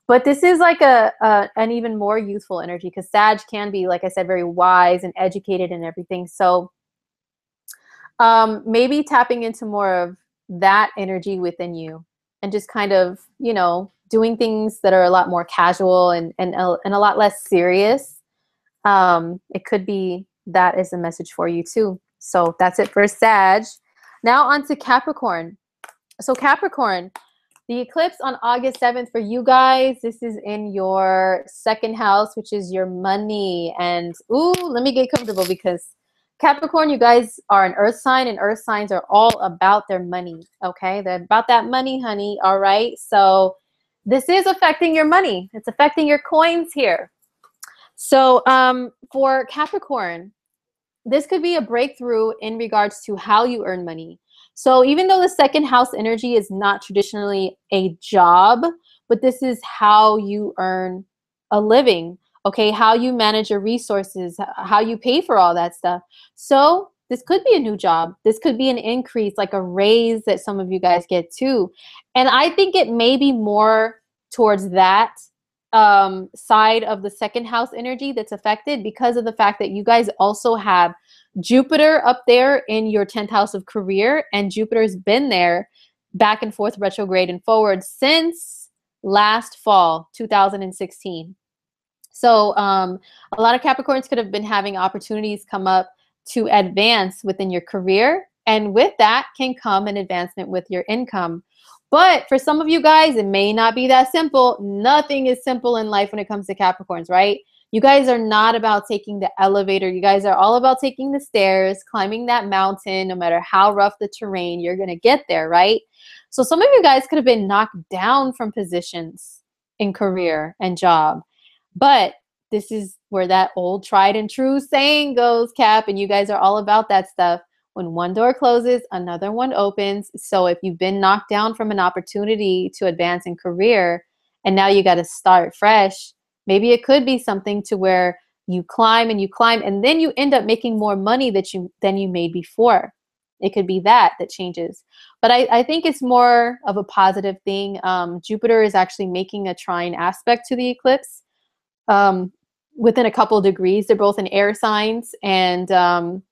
But this is like an even more youthful energy because Sag can be, like I said, very wise and educated and everything. So maybe tapping into more of that energy within you and just kind of, you know, doing things that are a lot more casual and a lot less serious. It could be that is a message for you too. So that's it for Sag. Now on to Capricorn. So Capricorn, the eclipse on August 7th for you guys, this is in your second house, which is your money. And ooh, let me get comfortable because Capricorn, you guys are an earth sign, and earth signs are all about their money, okay? They're about that money, honey, all right? So this is affecting your money. It's affecting your coins here. So for Capricorn, this could be a breakthrough in regards to how you earn money. So even though the second house energy is not traditionally a job, but this is how you earn a living, okay? How you manage your resources, how you pay for all that stuff. So this could be a new job. This could be an increase, like a raise that some of you guys get too. And I think it may be more towards that side of the second house energy that's affected because of the fact that you guys also have Jupiter up there in your 10th house of career, and Jupiter's been there back and forth, retrograde and forward since last fall, 2016. So a lot of Capricorns could have been having opportunities come up to advance within your career, and with that can come an advancement with your income. But for some of you guys, it may not be that simple. Nothing is simple in life when it comes to Capricorns, right? You guys are not about taking the elevator. You guys are all about taking the stairs, climbing that mountain. No matter how rough the terrain, you're going to get there, right? So some of you guys could have been knocked down from positions in career and job. But this is where that old tried and true saying goes, Cap, and you guys are all about that stuff. When one door closes, another one opens. So if you've been knocked down from an opportunity to advance in career and now you got to start fresh, maybe it could be something to where you climb and then you end up making more money than you made before. It could be that changes. But I think it's more of a positive thing. Jupiter is actually making a trine aspect to the eclipse within a couple of degrees. They're both in air signs, and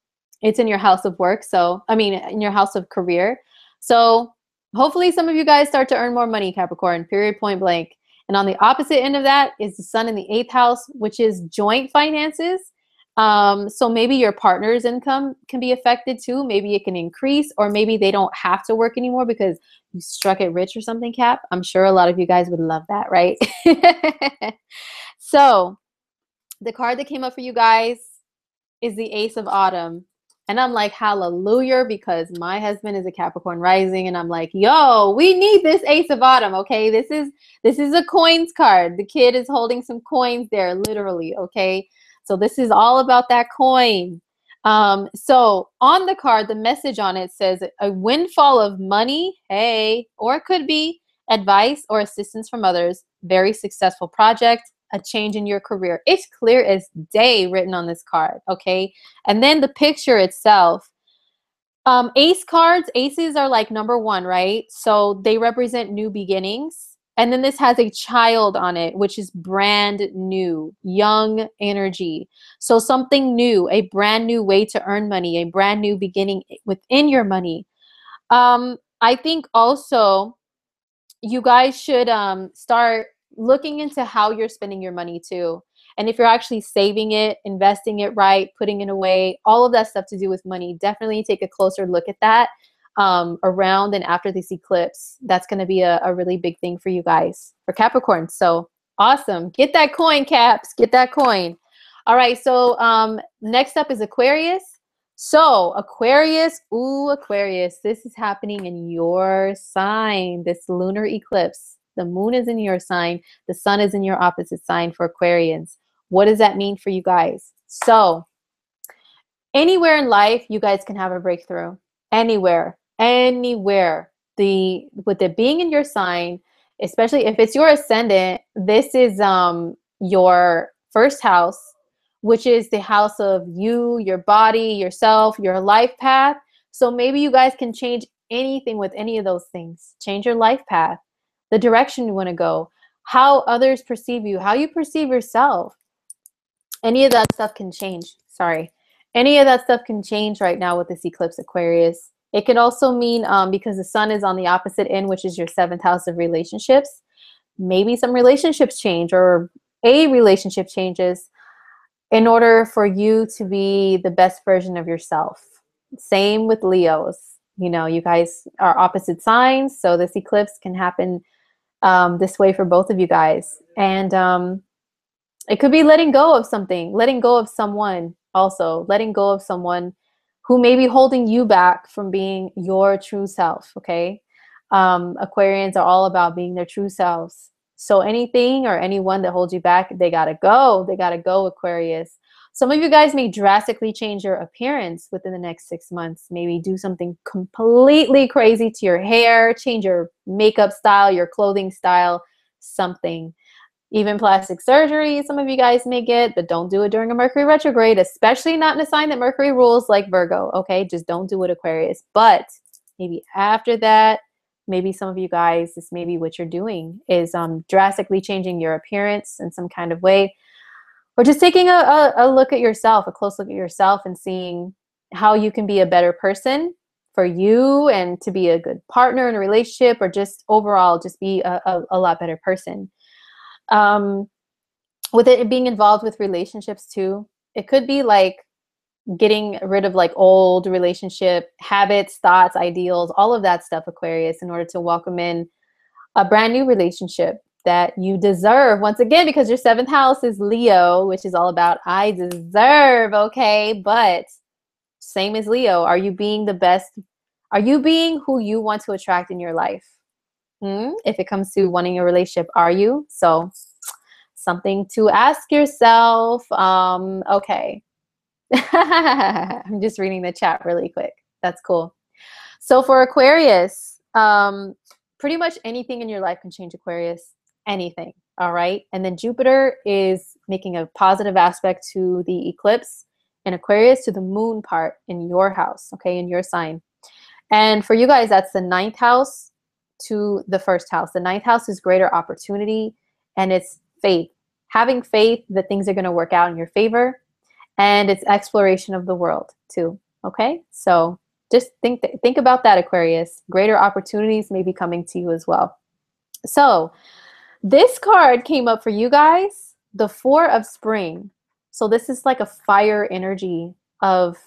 it's in your house of work. So, I mean, in your house of career. So hopefully some of you guys start to earn more money, Capricorn, period, point blank. And on the opposite end of that is the sun in the 8th house, which is joint finances. So maybe your partner's income can be affected too. Maybe it can increase, or maybe they don't have to work anymore because you struck it rich or something, Cap. I'm sure a lot of you guys would love that, right? So the card that came up for you guys is the Ace of Autumn. And I'm like, hallelujah, because my husband is a Capricorn rising, and I'm like, yo, we need this Ace of Autumn, okay? This is a coins card. The kid is holding some coins there, literally, okay? So this is all about that coin. So on the card, the message on it says a windfall of money, hey, or it could be advice or assistance from others, very successful project, a change in your career. It's clear as day written on this card, okay? And then the picture itself, ace cards, aces are like number 1, right? So they represent new beginnings. And then this has a child on it, which is brand new, young energy. So something new, a brand new way to earn money, a brand new beginning within your money. I think also you guys should start looking into how you're spending your money too. And if you're actually saving it, investing it right, putting it away, all of that stuff to do with money, definitely take a closer look at that around and after this eclipse. That's going to be a really big thing for you guys, for Capricorn. So awesome. Get that coin, Caps. Get that coin. All right. So next up is Aquarius. So Aquarius, ooh, Aquarius, this is happening in your sign, this lunar eclipse. The moon is in your sign. The sun is in your opposite sign for Aquarians. What does that mean for you guys? So anywhere in life, you guys can have a breakthrough. Anywhere, anywhere. With it being in your sign, especially if it's your ascendant, this is your first house, which is the house of you, your body, yourself, your life path. So maybe you guys can change anything with any of those things. Change your life path, the direction you want to go, how others perceive you, how you perceive yourself. Any of that stuff can change. Sorry. Any of that stuff can change right now with this eclipse, Aquarius. It could also mean because the sun is on the opposite end, which is your seventh house of relationships, maybe some relationships change or a relationship changes in order for you to be the best version of yourself. Same with Leos. You know, you guys are opposite signs, so this eclipse can happen this way for both of you guys. And it could be letting go of something, letting go of someone, also letting go of someone who may be holding you back from being your true self. Okay. Aquarians are all about being their true selves. So anything or anyone that holds you back, they gotta go. They gotta go, Aquarius. Some of you guys may drastically change your appearance within the next 6 months. Maybe do something completely crazy to your hair, change your makeup style, your clothing style, something. Even plastic surgery, some of you guys may get, but don't do it during a Mercury retrograde, especially not in a sign that Mercury rules like Virgo, okay? Just don't do it, Aquarius. But maybe after that, maybe some of you guys, this may be what you're doing, is drastically changing your appearance in some kind of way, or just taking a look at yourself, a close look at yourself and seeing how you can be a better person for you and to be a good partner in a relationship, or just overall just be a lot better person. With it being involved with relationships too, it could be like getting rid of like old relationship habits, thoughts, ideals, all of that stuff, Aquarius, in order to welcome in a brand new relationship that you deserve. Once again, because your seventh house is Leo, which is all about I deserve, okay? But same as Leo, are you being the best? Are you being who you want to attract in your life? If it comes to wanting a relationship, are you? So something to ask yourself. Okay. I'm just reading the chat really quick. That's cool. So for Aquarius, pretty much anything in your life can change, Aquarius. Anything. All right. And then Jupiter is making a positive aspect to the eclipse in Aquarius, to the moon part in your house, okay, in your sign. And for you guys, that's the ninth house to the first house. The ninth house is greater opportunity, and it's faith. Having faith that things are going to work out in your favor, and it's exploration of the world too. Okay, so just think about that, Aquarius. Greater opportunities may be coming to you as well. So this card came up for you guys, the Four of Spring. So this is like a fire energy of,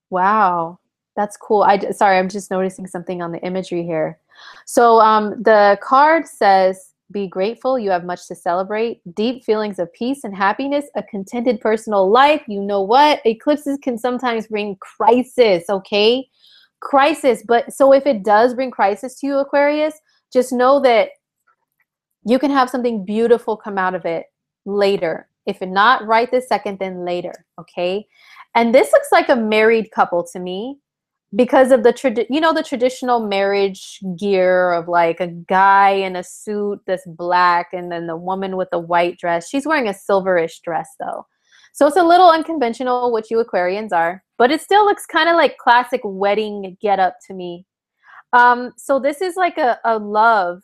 wow, that's cool. Sorry, I'm just noticing something on the imagery here. So the card says, be grateful, you have much to celebrate, deep feelings of peace and happiness, a contented personal life. You know what? Eclipses can sometimes bring crisis, okay? Crisis. But so if it does bring crisis to you, Aquarius, just know that you can have something beautiful come out of it later. If not right this second, then later, okay? And this looks like a married couple to me, because of the traditional marriage gear of like a guy in a suit that's black, and then the woman with the white dress. She's wearing a silverish dress though. So it's a little unconventional, what you Aquarians are, but it still looks kind of like classic wedding getup to me. So this is like a love.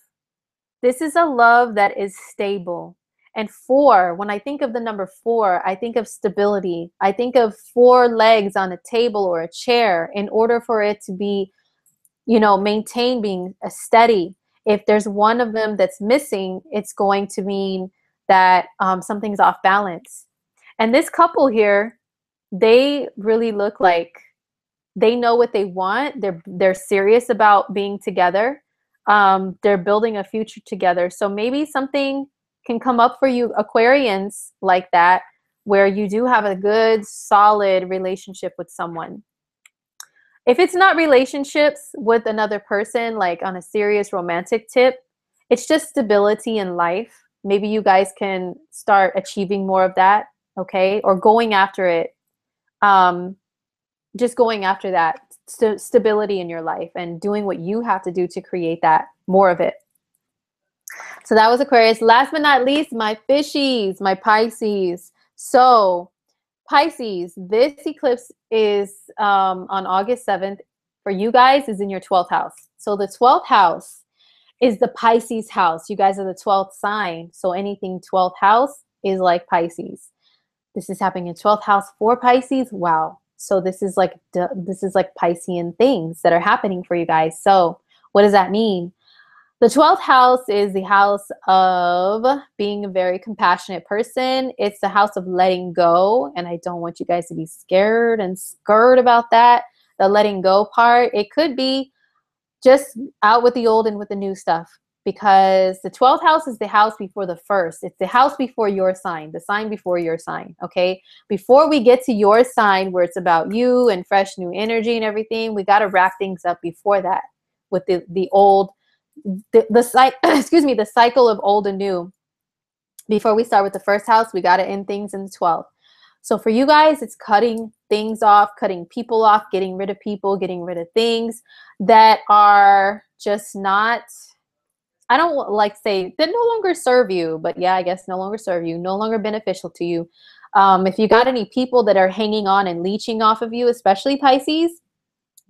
This is a love that is stable. And four, when I think of the number four, I think of stability. I think of four legs on a table or a chair in order for it to be, you know, maintain being steady. If there's one of them that's missing, it's going to mean that something's off balance. And this couple here, they really look like they know what they want. They're serious about being together. They're building a future together. So maybe something can come up for you Aquarians like that, where you do have a good, solid relationship with someone. If it's not relationships with another person, like on a serious romantic tip, it's just stability in life. Maybe you guys can start achieving more of that, okay? Or going after it. Just going after that stability in your life and doing what you have to do to create that, more of it. So that was Aquarius. Last but not least, my fishies, my Pisces. So Pisces, this eclipse is on August 7th. For you guys, is in your 12th house. So the 12th house is the Pisces house. You guys are the 12th sign. So anything 12th house is like Pisces. This is happening in 12th house for Pisces. Wow. So this is like Piscean things that are happening for you guys. So what does that mean? The 12th house is the house of being a very compassionate person. It's the house of letting go. And I don't want you guys to be scared and scared about that. The letting go part. It could be just out with the old and with the new stuff. Because the 12th house is the house before the first. It's the house before your sign, the sign before your sign, okay? Before we get to your sign where it's about you and fresh new energy and everything, we got to wrap things up before that with the old, excuse me, the cycle of old and new. Before we start with the first house, we got to end things in the 12th. So for you guys, it's cutting things off, cutting people off, getting rid of people, getting rid of things that are just not... I don't like say that no longer serve you, but yeah, I guess no longer serve you, no longer beneficial to you. If you got any people that are hanging on and leeching off of you, especially Pisces,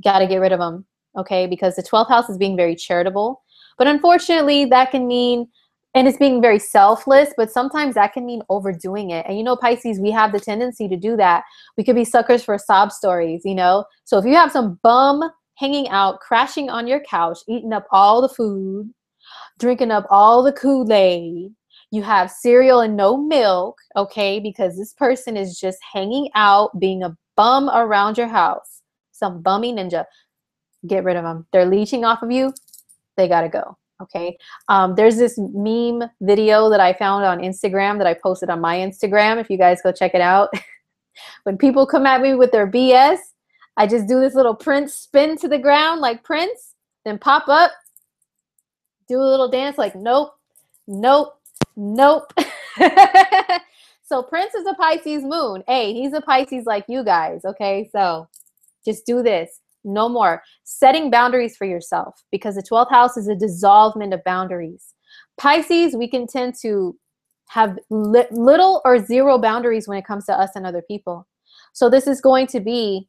got to get rid of them, okay? Because the 12th house is being very charitable. But unfortunately, that can mean, and it's being very selfless, but sometimes that can mean overdoing it. And you know, Pisces, we have the tendency to do that. We could be suckers for sob stories, you know? So if you have some bum hanging out, crashing on your couch, eating up all the food, drinking up all the Kool-Aid, you have cereal and no milk, okay, because this person is just hanging out, being a bum around your house, some bummy ninja, get rid of them. They're leeching off of you. They got to go, okay? There's this meme video that I found on Instagram that I posted on my Instagram. If you guys go check it out. When people come at me with their BS, I just do this little Prince spin to the ground like Prince, then pop up, do a little dance like nope, nope, nope. So Prince is a Pisces moon. Hey, he's a Pisces like you guys, okay? So just do this. No more. Setting boundaries for yourself, because the 12th house is a dissolvement of boundaries. Pisces, we can tend to have little or zero boundaries when it comes to us and other people. So this is going to be,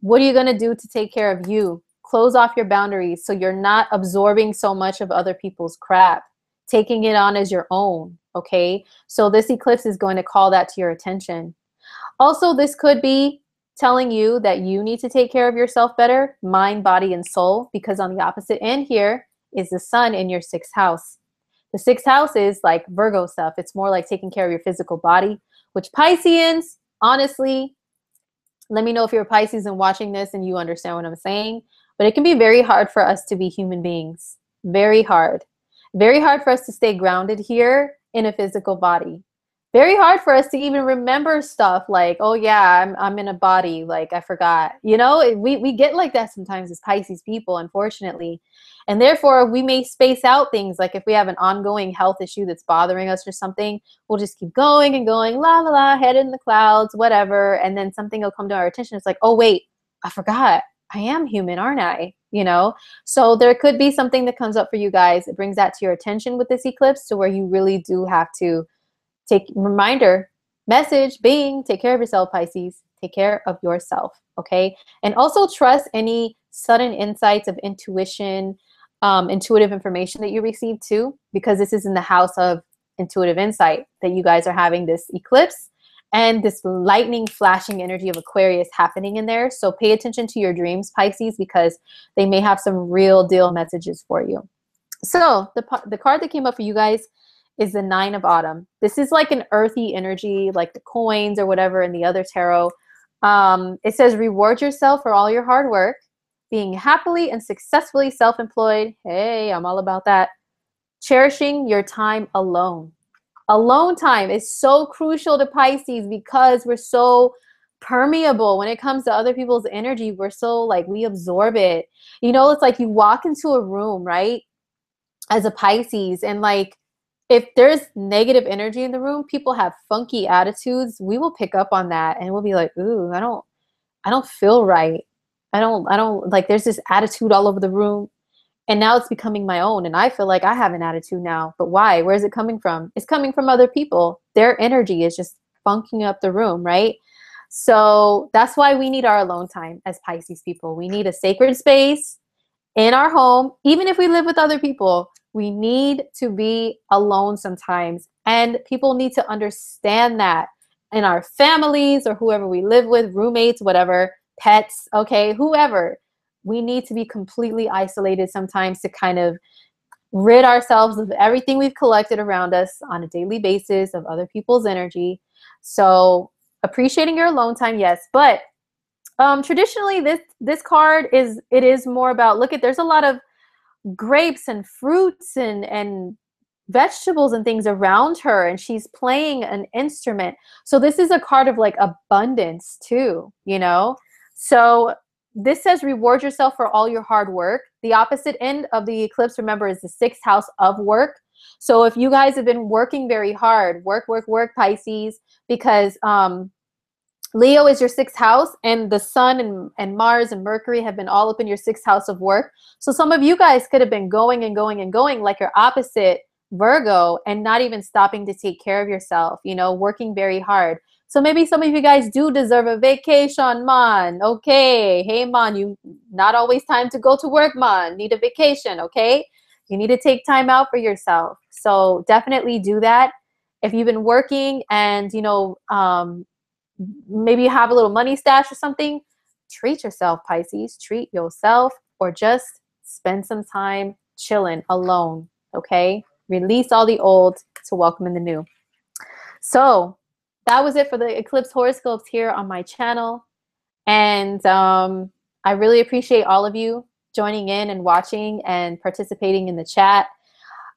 what are you going to do to take care of you? Close off your boundaries so you're not absorbing so much of other people's crap, taking it on as your own, okay? So this eclipse is going to call that to your attention. Also, this could be telling you that you need to take care of yourself better, mind, body, and soul, because on the opposite end here is the sun in your 6th house. The 6th house is like Virgo stuff. It's more like taking care of your physical body, which Pisceans, honestly, let me know if you're a Pisces and watching this and you understand what I'm saying. But it can be very hard for us to be human beings. Very hard. Very hard for us to stay grounded here in a physical body. Very hard for us to even remember stuff like, oh yeah, I'm in a body, like I forgot. You know, we get like that sometimes as Pisces people, unfortunately. And therefore, we may space out things. Like if we have an ongoing health issue that's bothering us or something, we'll just keep going and going, la la la, head in the clouds, whatever. And then something will come to our attention. It's like, oh wait, I forgot. I am human, aren't I? You know, so there could be something that comes up for you guys. It brings that to your attention with this eclipse, to where you really do have to take reminder, message, bing, take care of yourself, Pisces. Take care of yourself, okay? And also trust any sudden insights of intuition, intuitive information that you receive too, because this is in the house of intuitive insight that you guys are having this eclipse. and this lightning flashing energy of Aquarius happening in there. So pay attention to your dreams, Pisces, because they may have some real deal messages for you. So the card that came up for you guys is the Nine of Autumn. This is like an earthy energy, like the coins or whatever in the other tarot. It says, reward yourself for all your hard work, being happily and successfully self-employed. Hey, I'm all about that. Cherishing your time alone. Alone time is so crucial to Pisces because we're so permeable when it comes to other people's energy. We're so like, we absorb it. You know, it's like you walk into a room, right? As a Pisces, and like, if there's negative energy in the room, people have funky attitudes. We will pick up on that and we'll be like, ooh, I don't feel right. I don't like, there's this attitude all over the room. And now it's becoming my own. And I feel like I have an attitude now. But why? Where is it coming from? It's coming from other people. Their energy is just funking up the room, right? So that's why we need our alone time as Pisces people. We need a sacred space in our home. Even if we live with other people, we need to be alone sometimes. And people need to understand that in our families or whoever we live with, roommates, whatever, pets, okay, whoever. We need to be completely isolated sometimes to kind of rid ourselves of everything we've collected around us on a daily basis of other people's energy. So appreciating your alone time, yes. But traditionally, this card is more about, look at, there's a lot of grapes and fruits and vegetables and things around her, and she's playing an instrument. So this is a card of like abundance too, you know? So this says reward yourself for all your hard work. The opposite end of the eclipse, remember, is the 6th house of work. So if you guys have been working very hard, work, Pisces, because Leo is your 6th house, and the sun and Mars and Mercury have been all up in your 6th house of work. So some of you guys could have been going and going and going like your opposite Virgo and not even stopping to take care of yourself, you know, working very hard. So maybe some of you guys do deserve a vacation, man. Okay. Hey, man, you not always time to go to work, man. Need a vacation, okay? You need to take time out for yourself. So definitely do that. If you've been working and, you know, maybe you have a little money stash or something, treat yourself, Pisces. Treat yourself, or just spend some time chilling alone, okay? Release all the old to welcome in the new. So that was it for the eclipse horoscopes here on my channel. And I really appreciate all of you joining in and watching and participating in the chat.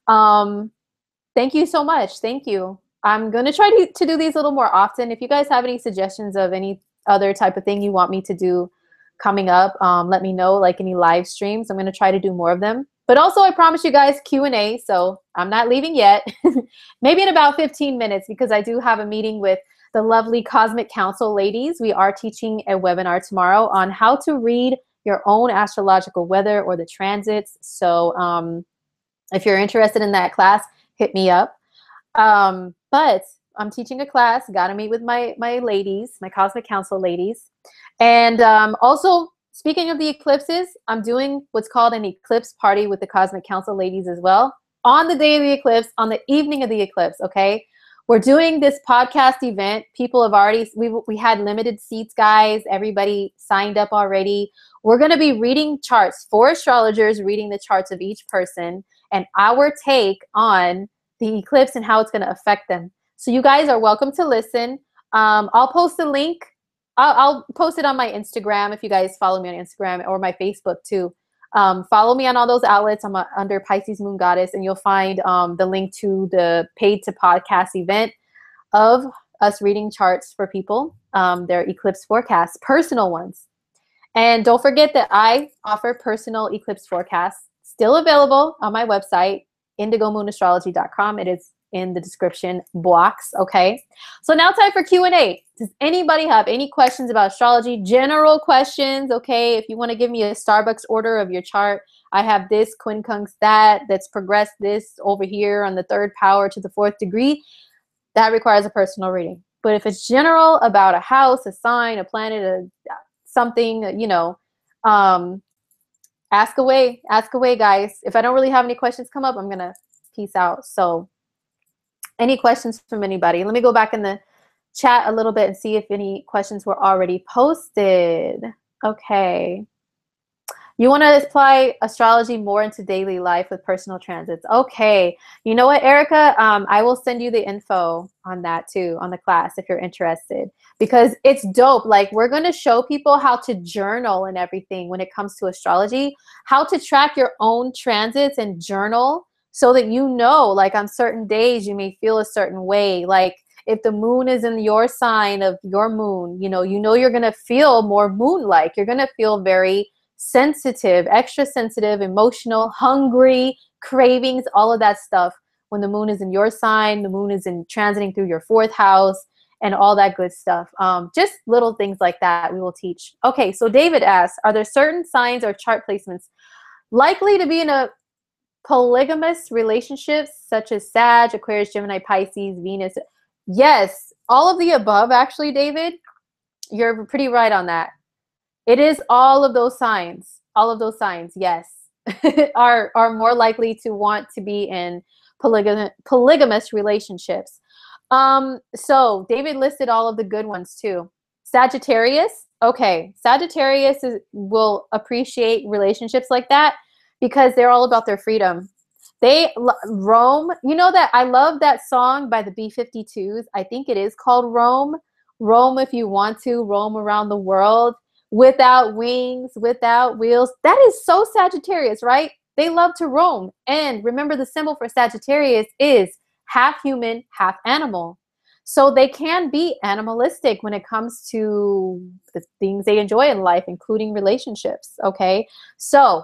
Thank you so much. Thank you. I'm going to try to do these a little more often. If you guys have any suggestions of any other type of thing you want me to do coming up, let me know, like any live streams. I'm going to try to do more of them. But also, I promise you guys Q&A, so I'm not leaving yet. Maybe in about 15 minutes, because I do have a meeting with the lovely Cosmic Council ladies. We are teaching a webinar tomorrow on how to read your own astrological weather or the transits. So if you're interested in that class, hit me up. But I'm teaching a class, got to meet with my ladies, my Cosmic Council ladies. And also, speaking of the eclipses, I'm doing what's called an eclipse party with the Cosmic Council ladies as well. On the day of the eclipse, on the evening of the eclipse, okay? We're doing this podcast event. People have already, we had limited seats, guys. Everybody signed up already. We're going to be reading charts, 4 astrologers reading the charts of each person and our take on the eclipse and how it's going to affect them. So you guys are welcome to listen. I'll post a link. I'll post it on my Instagram if you guys follow me on Instagram, or my Facebook too. Follow me on all those outlets. I'm under PiscesMoon Goddess, and you'll find the link to the paid to podcast event of us reading charts for people, their eclipse forecasts, personal ones. And don't forget that I offer personal eclipse forecasts, still available on my website, indigomoonastrology.com. It is in the description box, okay? So now time for Q&A. Does anybody have any questions about astrology? General questions, okay? If you want to give me a Starbucks order of your chart, I have this quincunx that's progressed this over here on the 3rd power to the 4th degree. That requires a personal reading. But if it's general about a house, a sign, a planet, something, you know, ask away, guys. If I don't really have any questions come up, I'm going to peace out. So any questions from anybody? Let me go back in the chat a little bit and see if any questions were already posted. Okay. You want to apply astrology more into daily life with personal transits. Okay. You know what, Erica? I will send you the info on that too, on the class, if you're interested, because it's dope. Like, we're going to show people how to journal and everything when it comes to astrology, how to track your own transits and journal so that you know, like, on certain days you may feel a certain way. Like, if the moon is in your sign of your moon, you know you're going to feel more moon-like. You're going to feel very sensitive, extra sensitive, emotional, hungry, cravings, all of that stuff when the moon is in your sign, the moon is in transiting through your 4th house, and all that good stuff. Just little things like that we will teach. Okay, so David asks, are there certain signs or chart placements likely to be in a polygamous relationships such as Sag, Aquarius, Gemini, Pisces, Venus? Yes, all of the above, actually, David. You're pretty right on that. It is all of those signs. All of those signs, yes, are more likely to want to be in polygamous relationships. So David listed all of the good ones too. Sagittarius, okay. Sagittarius will appreciate relationships like that because they're all about their freedom. They roam. You know that I love that song by the B-52s. I think it is called Roam. Roam if you want to, roam around the world without wings, without wheels. That is so Sagittarius, right? They love to roam. And remember, the symbol for Sagittarius is half human, half animal. So they can be animalistic when it comes to the things they enjoy in life, including relationships, okay? So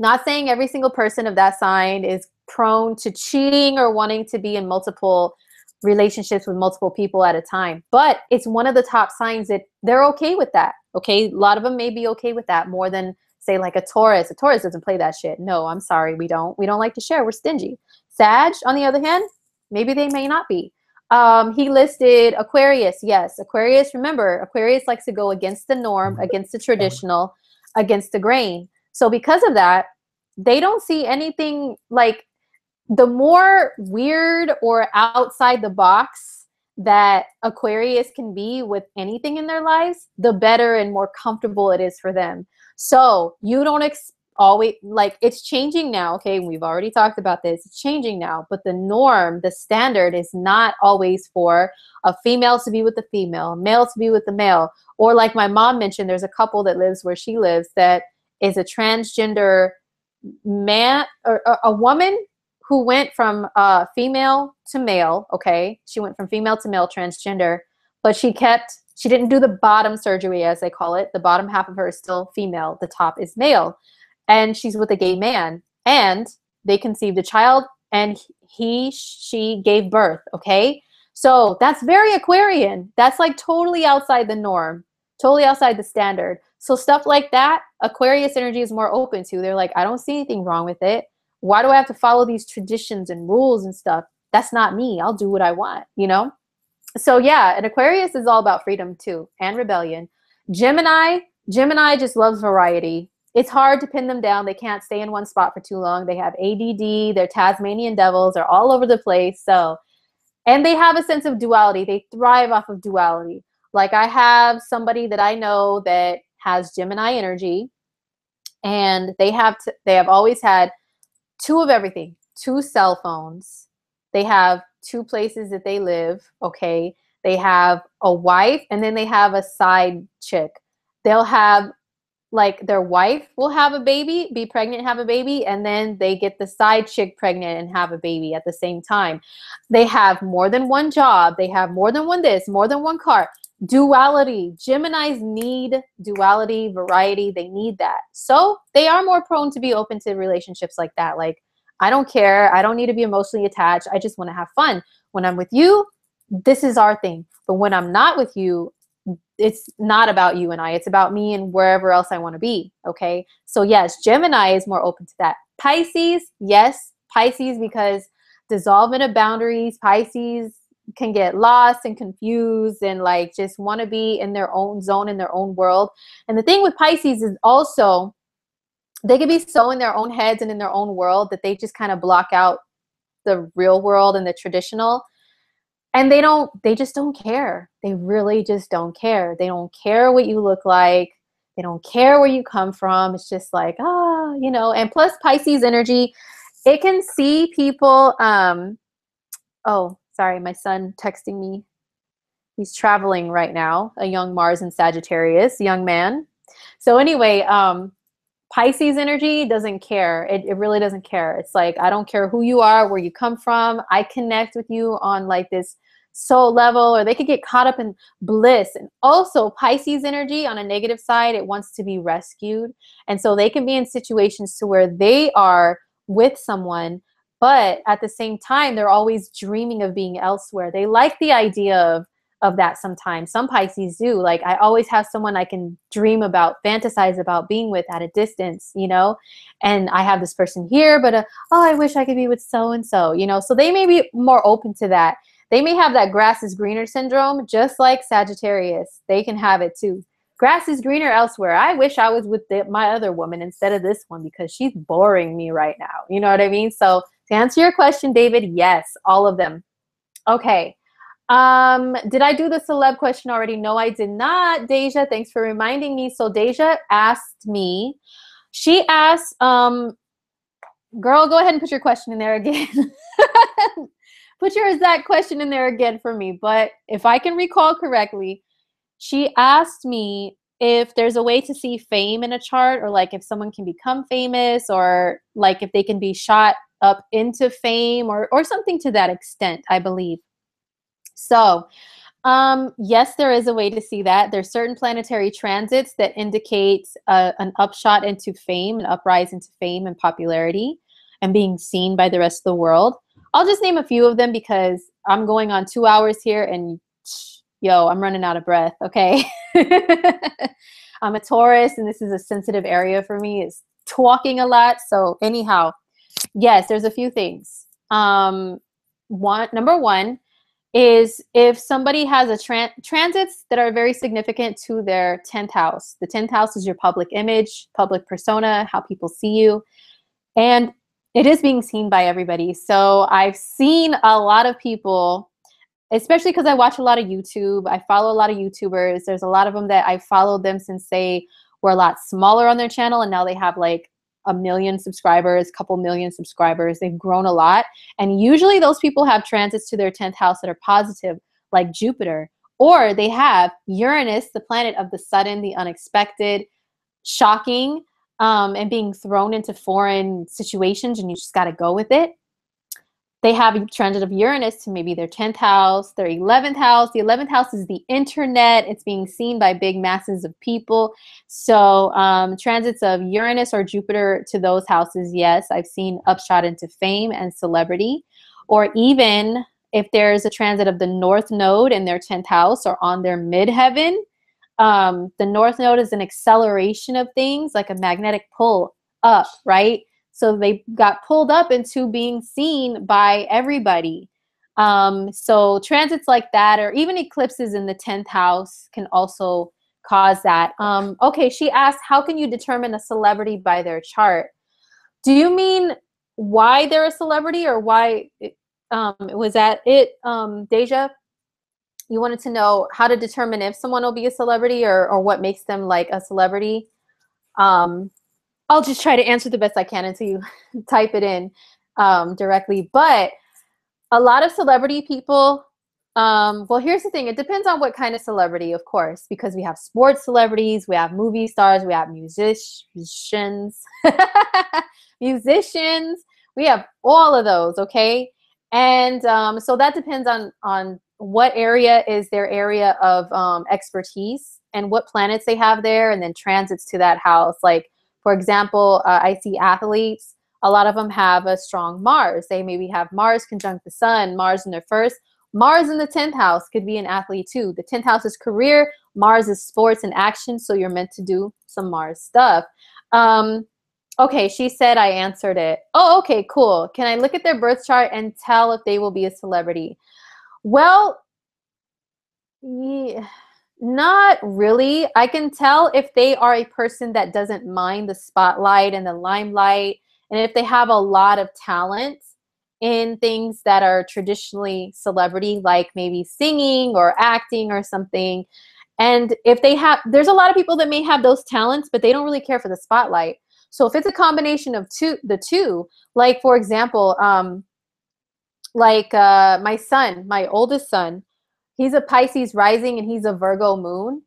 not saying every single person of that sign is prone to cheating or wanting to be in multiple relationships with multiple people at a time, but it's one of the top signs that they're okay with that. Okay, a lot of them may be okay with that more than, say, like a Taurus. A Taurus doesn't play that shit. No, I'm sorry, we don't like to share. We're stingy. Sag, on the other hand, maybe they may not be. He listed Aquarius. Yes, Aquarius. Remember, Aquarius likes to go against the norm, against the traditional, against the grain. So because of that, they don't see anything like, the more weird or outside the box that Aquarius can be with anything in their lives, the better and more comfortable it is for them. So you don't always, like, it's changing now. Okay, we've already talked about this. It's changing now, but the norm, the standard is not always for a female to be with a female, a male to be with a male. Or like my mom mentioned, there's a couple that lives where she lives that is a transgender man, or a woman who went from female to male. Okay, she went from female to male, transgender, but she didn't do the bottom surgery, as they call it. The bottom half of her is still female, the top is male, and she's with a gay man, and they conceived a child, and she gave birth. Okay, so that's very Aquarian. That's like totally outside the norm, totally outside the standard. So stuff like that, Aquarius energy is more open to. They're like, I don't see anything wrong with it. Why do I have to follow these traditions and rules and stuff? That's not me. I'll do what I want, you know? So yeah, and Aquarius is all about freedom too, and rebellion. Gemini just loves variety. It's hard to pin them down. They can't stay in one spot for too long. They have ADD, they're Tasmanian devils, they're all over the place. So, and they have a sense of duality. They thrive off of duality. Like, I have somebody that I know that has Gemini energy, and they have always had 2 of everything, 2 cell phones. They have 2 places that they live. Okay. They have a wife, and then they have a side chick. They'll have, like, their wife will have a baby, be pregnant and have a baby, and then they get the side chick pregnant and have a baby at the same time. They have more than one job. They have more than one this, more than one car. Duality. Geminis need duality, variety. They need that. So they are more prone to be open to relationships like that. Like, I don't care. I don't need to be emotionally attached. I just want to have fun. When I'm with you, this is our thing. But when I'm not with you, it's not about you and I. It's about me and wherever else I want to be. Okay. So yes, Gemini is more open to that. Pisces, yes. Pisces, because dissolvement of boundaries. Pisces can get lost and confused and like just want to be in their own zone, in their own world. And the thing with Pisces is also they can be so in their own heads and in their own world that they just kind of block out the real world and the traditional. And they just don't care. They really just don't care. They don't care what you look like. They don't care where you come from. It's just like, you know, and plus Pisces energy, it can see people. Oh, sorry, my son texting me. He's traveling right now, a young Mars and Sagittarius, young man. So anyway, Pisces energy doesn't care. It really doesn't care. It's like, I don't care who you are, where you come from. I connect with you on like this soul level, or they could get caught up in bliss. And also Pisces energy on a negative side, it wants to be rescued. And so they can be in situations to where they are with someone, but at the same time, they're always dreaming of being elsewhere. They like the idea of that sometimes. Some Pisces do. Like, I always have someone I can dream about, fantasize about being with at a distance, you know, and I have this person here, but oh, I wish I could be with so-and-so, you know, so they may be more open to that. They may have that grass is greener syndrome, just like Sagittarius. They can have it too. Grass is greener elsewhere. I wish I was with my other woman instead of this one because she's boring me right now. You know what I mean? So to answer your question, David, yes, all of them. Okay. Did I do the celeb question already? No, I did not. Deja, thanks for reminding me. So Deja asked me, she asked, girl, go ahead and put your question in there again. Put your exact question in there again for me. But if I can recall correctly, she asked me if there's a way to see fame in a chart, or like if someone can become famous, or like if they can be shot up into fame, or something to that extent, I believe. So, yes, there is a way to see that. There's certain planetary transits that indicate an upshot into fame, an uprise into fame and popularity, and being seen by the rest of the world. I'll just name a few of them because I'm going on 2 hours here, and yo, I'm running out of breath. Okay. I'm a Taurus, and this is a sensitive area for me. It's talking a lot. So anyhow, yes, there's a few things. Number one is if somebody has a transits that are very significant to their 10th house. The 10th house is your public image, public persona, how people see you. And it is being seen by everybody. So I've seen a lot of people, especially because I watch a lot of YouTube. I follow a lot of YouTubers. There's a lot of them that I followed them since they were a lot smaller on their channel, and now they have like 1 million subscribers, couple million subscribers. They've grown a lot. And usually those people have transits to their 10th house that are positive, like Jupiter, or they have Uranus, the planet of the sudden, the unexpected, shocking, and being thrown into foreign situations, and you just got to go with it. They have a transit of Uranus to maybe their 10th house, their 11th house. The 11th house is the internet. It's being seen by big masses of people. So transits of Uranus or Jupiter to those houses, yes, I've seen upshot into fame and celebrity. Or even if there's a transit of the North Node in their 10th house or on their midheaven, the North Node is an acceleration of things, like a magnetic pull up, right? So they got pulled up into being seen by everybody. So transits like that, or even eclipses in the 10th house, can also cause that. Okay, she asked, how can you determine a celebrity by their chart? Do you mean why they're a celebrity, or why was that it, Deja? You wanted to know how to determine if someone will be a celebrity, or what makes them like a celebrity? I'll just try to answer the best I can until you type it in directly. But a lot of celebrity people, well, here's the thing. It depends on what kind of celebrity, of course, because we have sports celebrities, we have movie stars, we have musicians, musicians, we have all of those, okay? And so that depends on what area is their area of expertise and what planets they have there, and then transits to that house. Like, for example, I see athletes, a lot of them have a strong Mars. They maybe have Mars conjunct the sun, Mars in their first. Mars in the 10th house could be an athlete too. The 10th house is career, Mars is sports and action, so you're meant to do some Mars stuff. Okay, she said I answered it. Oh, okay, cool. Can I look at their birth chart and tell if they will be a celebrity? Well, yeah, not really. I can tell if they are a person that doesn't mind the spotlight and the limelight, and if they have a lot of talent in things that are traditionally celebrity, like maybe singing or acting or something. And if they have, there's a lot of people that may have those talents, but they don't really care for the spotlight. So if it's a combination of the two, like for example, my son, my oldest son, he's a Pisces rising and he's a Virgo moon.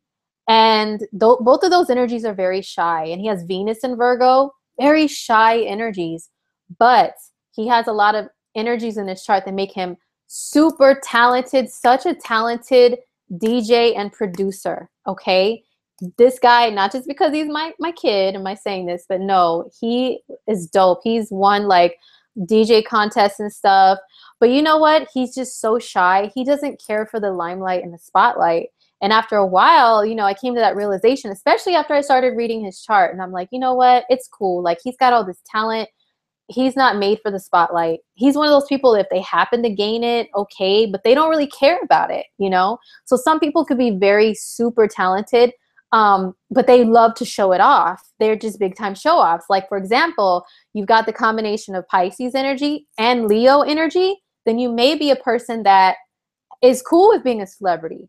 And both of those energies are very shy. And he has Venus in Virgo, very shy energies. But he has a lot of energies in his chart that make him super talented, such a talented DJ and producer. Okay. This guy, not just because he's my kid, am I saying this, but no, he is dope. He's won like DJ contests and stuff. But you know what? He's just so shy. He doesn't care for the limelight and the spotlight. And after a while, you know, I came to that realization, especially after I started reading his chart. And I'm like, you know what? It's cool. Like, he's got all this talent. He's not made for the spotlight. He's one of those people, if they happen to gain it, okay, but they don't really care about it, you know? So some people could be very super talented, but they love to show it off. They're just big time show offs. Like, for example, you've got the combination of Pisces energy and Leo energy, then you may be a person that is cool with being a celebrity.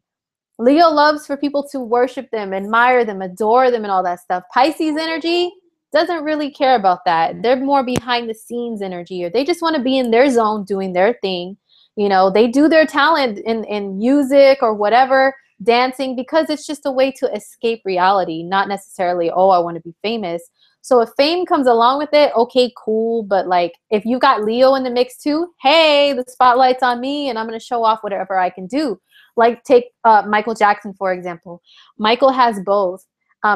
Leo loves for people to worship them, admire them, adore them, and all that stuff. Pisces energy doesn't really care about that. They're more behind the scenes energy, or they just want to be in their zone doing their thing. You know, they do their talent in music or whatever, dancing, because it's just a way to escape reality, not necessarily, oh, I want to be famous. So if fame comes along with it, okay, cool. But like, if you got Leo in the mix too, hey, the spotlight's on me and I'm going to show off whatever I can do. Like, take Michael Jackson, for example. Michael has both.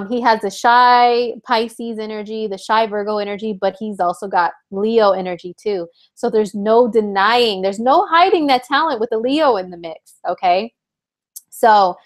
He has the shy Pisces energy, the shy Virgo energy, but he's also got Leo energy too. So there's no denying, there's no hiding that talent with the Leo in the mix, okay? So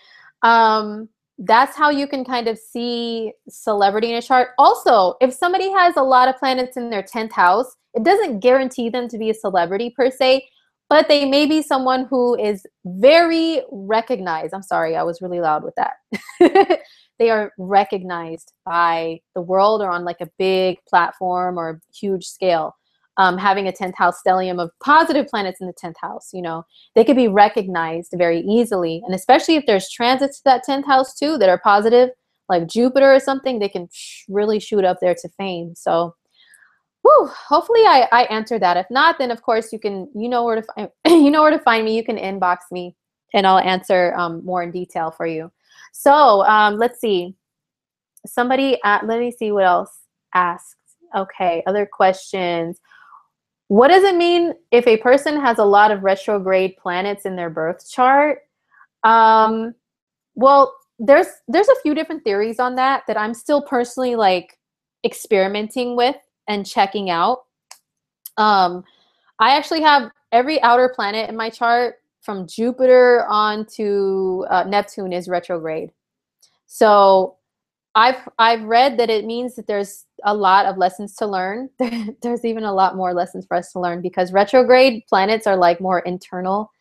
that's how you can kind of see celebrity in a chart. Also, if somebody has a lot of planets in their 10th house, it doesn't guarantee them to be a celebrity per se, but they may be someone who is very recognized. I'm sorry, I was really loud with that. They are recognized by the world or on like a big platform or huge scale. Having a 10th house stellium of positive planets in the 10th house, you know, they could be recognized very easily. And especially if there's transits to that 10th house too that are positive, like Jupiter or something, they can really shoot up there to fame. So whew, hopefully I answered that. If not, then of course you can, you know where to find, you know where to find me. You can inbox me and I'll answer more in detail for you. So let's see. Somebody, let me see what else asked. Okay, other questions. What does it mean if a person has a lot of retrograde planets in their birth chart? Well, there's a few different theories on that I'm still personally like experimenting with and checking out. I actually have every outer planet in my chart from Jupiter on to Neptune is retrograde. So I've read that it means that there's a lot of lessons to learn. There's even a lot more lessons for us to learn because retrograde planets are like more internal,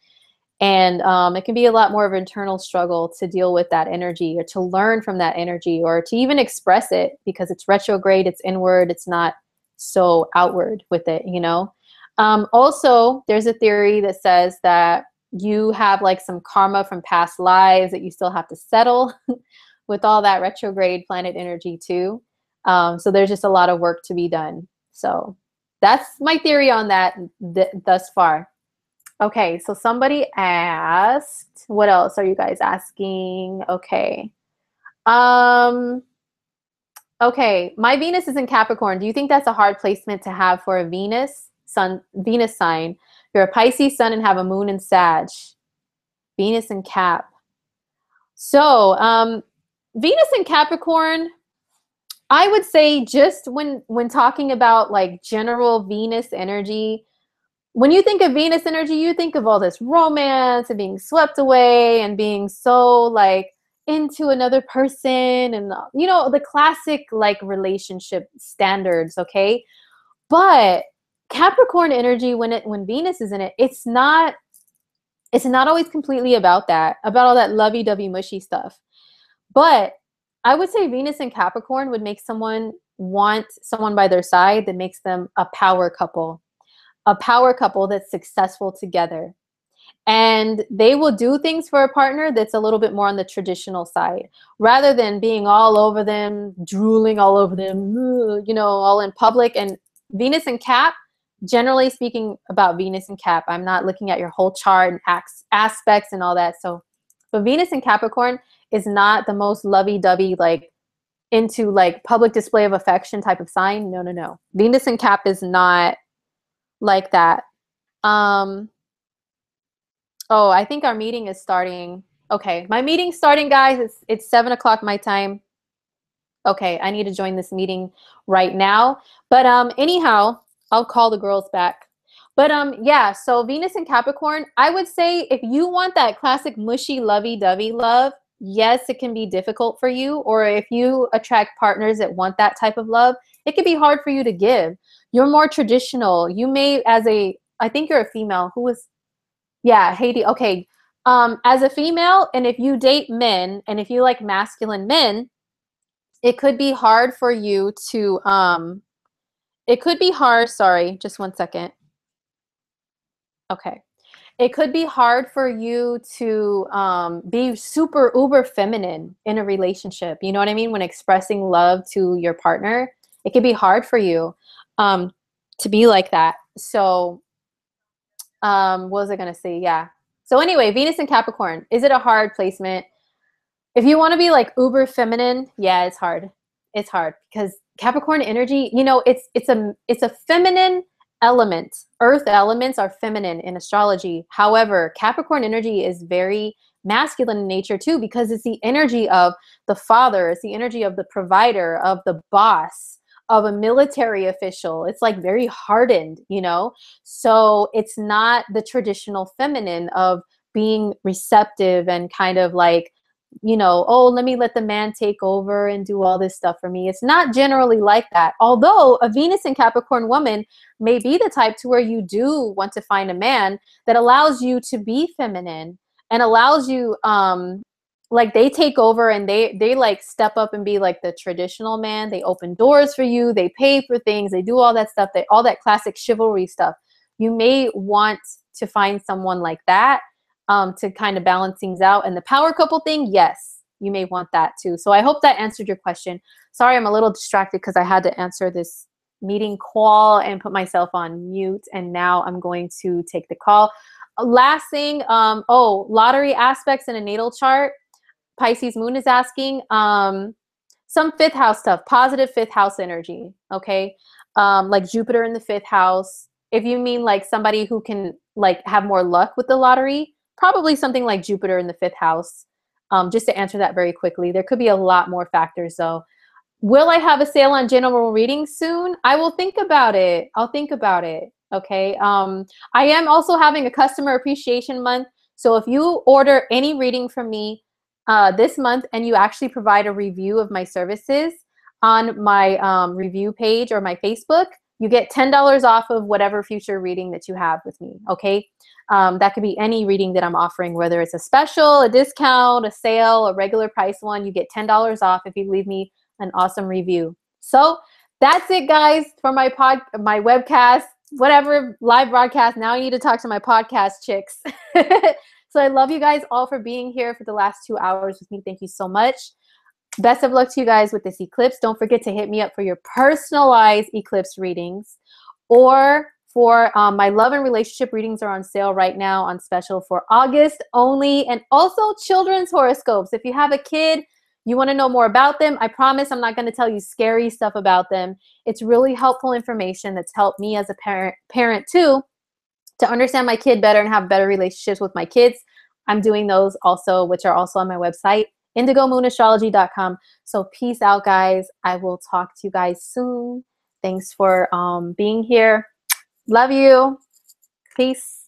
and it can be a lot more of an internal struggle to deal with that energy or to learn from that energy or to even express it because it's retrograde, it's inward, it's not so outward with it, you know? Also, there's a theory that says that you have like some karma from past lives that you still have to settle with all that retrograde planet energy too. So there's just a lot of work to be done. So that's my theory on that thus far. Okay, so somebody asked, what else are you guys asking? Okay. Okay, my Venus is in Capricorn. Do you think that's a hard placement to have for a Venus sign? You're a Pisces sun and have a moon in Sag. Venus in Cap. So, Venus in Capricorn, I would say just when talking about like general Venus energy, when you think of Venus energy, you think of all this romance and being swept away and being so like into another person and, you know, the classic like relationship standards, okay? But Capricorn energy, when Venus is in it, it's not always completely about all that lovey-dovey mushy stuff. But I would say Venus and Capricorn would make someone want someone by their side that makes them a power couple. a power couple that's successful together. And they will do things for a partner that's a little bit more on the traditional side, rather than being all over them, drooling all over them, you know, all in public. And Venus and Cap, generally speaking about Venus and Cap, I'm not looking at your whole chart and aspects and all that. So, but Venus and Capricorn is not the most lovey-dovey, like into like public display of affection type of sign. No, no, no. Venus and Cap is not like that. Oh, I think our meeting is starting. Okay, my meeting's starting, guys. It's 7 o'clock my time. Okay, I need to join this meeting right now. But anyhow, I'll call the girls back. But yeah, so Venus and Capricorn, I would say if you want that classic mushy, lovey-dovey love, yes, it can be difficult for you. Or if you attract partners that want that type of love, it can be hard for you to give. You're more traditional. You may, I think you're a female. Who was, yeah, Haiti. Okay. As a female, and if you date men, and if you like masculine men, it could be hard for you to, it could be hard, sorry, just one second. Okay. It could be hard for you to be super uber feminine in a relationship. You know what I mean? When expressing love to your partner, it could be hard for you to be like that. So, what was I going to say? Yeah. So anyway, Venus and Capricorn, is it a hard placement? If you want to be like uber feminine, yeah, it's hard. It's hard because Capricorn energy, you know, it's a feminine element. Earth elements are feminine in astrology. However, Capricorn energy is very masculine in nature too, because it's the energy of the father, it's the energy of the provider, of the boss, of a military official. It's like very hardened, you know? So it's not the traditional feminine of being receptive and kind of like, you know, oh, let me let the man take over and do all this stuff for me. It's not generally like that. Although a Venus and Capricorn woman may be the type to where you do want to find a man that allows you to be feminine and allows you, like they take over and they like step up and be like the traditional man. They open doors for you. They pay for things. They do all that stuff. All that classic chivalry stuff. You may want to find someone like that. To kind of balance things out. And the power couple thing, yes, you may want that too. So I hope that answered your question. Sorry, I'm a little distracted because I had to answer this meeting call and put myself on mute. And now I'm going to take the call. Last thing, oh, lottery aspects in a natal chart. PiscesMoon is asking some fifth house stuff, positive fifth house energy, okay? Like Jupiter in the fifth house. If you mean like somebody who can like have more luck with the lottery, probably something like Jupiter in the fifth house. Just to answer that very quickly. There could be a lot more factors though. Will I have a sale on general readings soon? I will think about it. I'll think about it. Okay. I am also having a customer appreciation month. So if you order any reading from me this month and you actually provide a review of my services on my review page or my Facebook, you get $10 off of whatever future reading that you have with me, okay? That could be any reading that I'm offering, whether it's a special, a discount, a sale, a regular price one. You get $10 off if you leave me an awesome review. So that's it, guys, for my webcast, whatever, live broadcast. Now I need to talk to my podcast chicks. So I love you guys all for being here for the last 2 hours with me. Thank you so much. Best of luck to you guys with this eclipse. Don't forget to hit me up for your personalized eclipse readings, or for my love and relationship readings are on sale right now on special for August only, and also children's horoscopes. If you have a kid, you want to know more about them, I promise I'm not going to tell you scary stuff about them. It's really helpful information that's helped me as a parent too, to understand my kid better and have better relationships with my kids. I'm doing those also, which are also on my website, IndigoMoonAstrology.com. So peace out, guys. I will talk to you guys soon. Thanks for being here. Love you. Peace.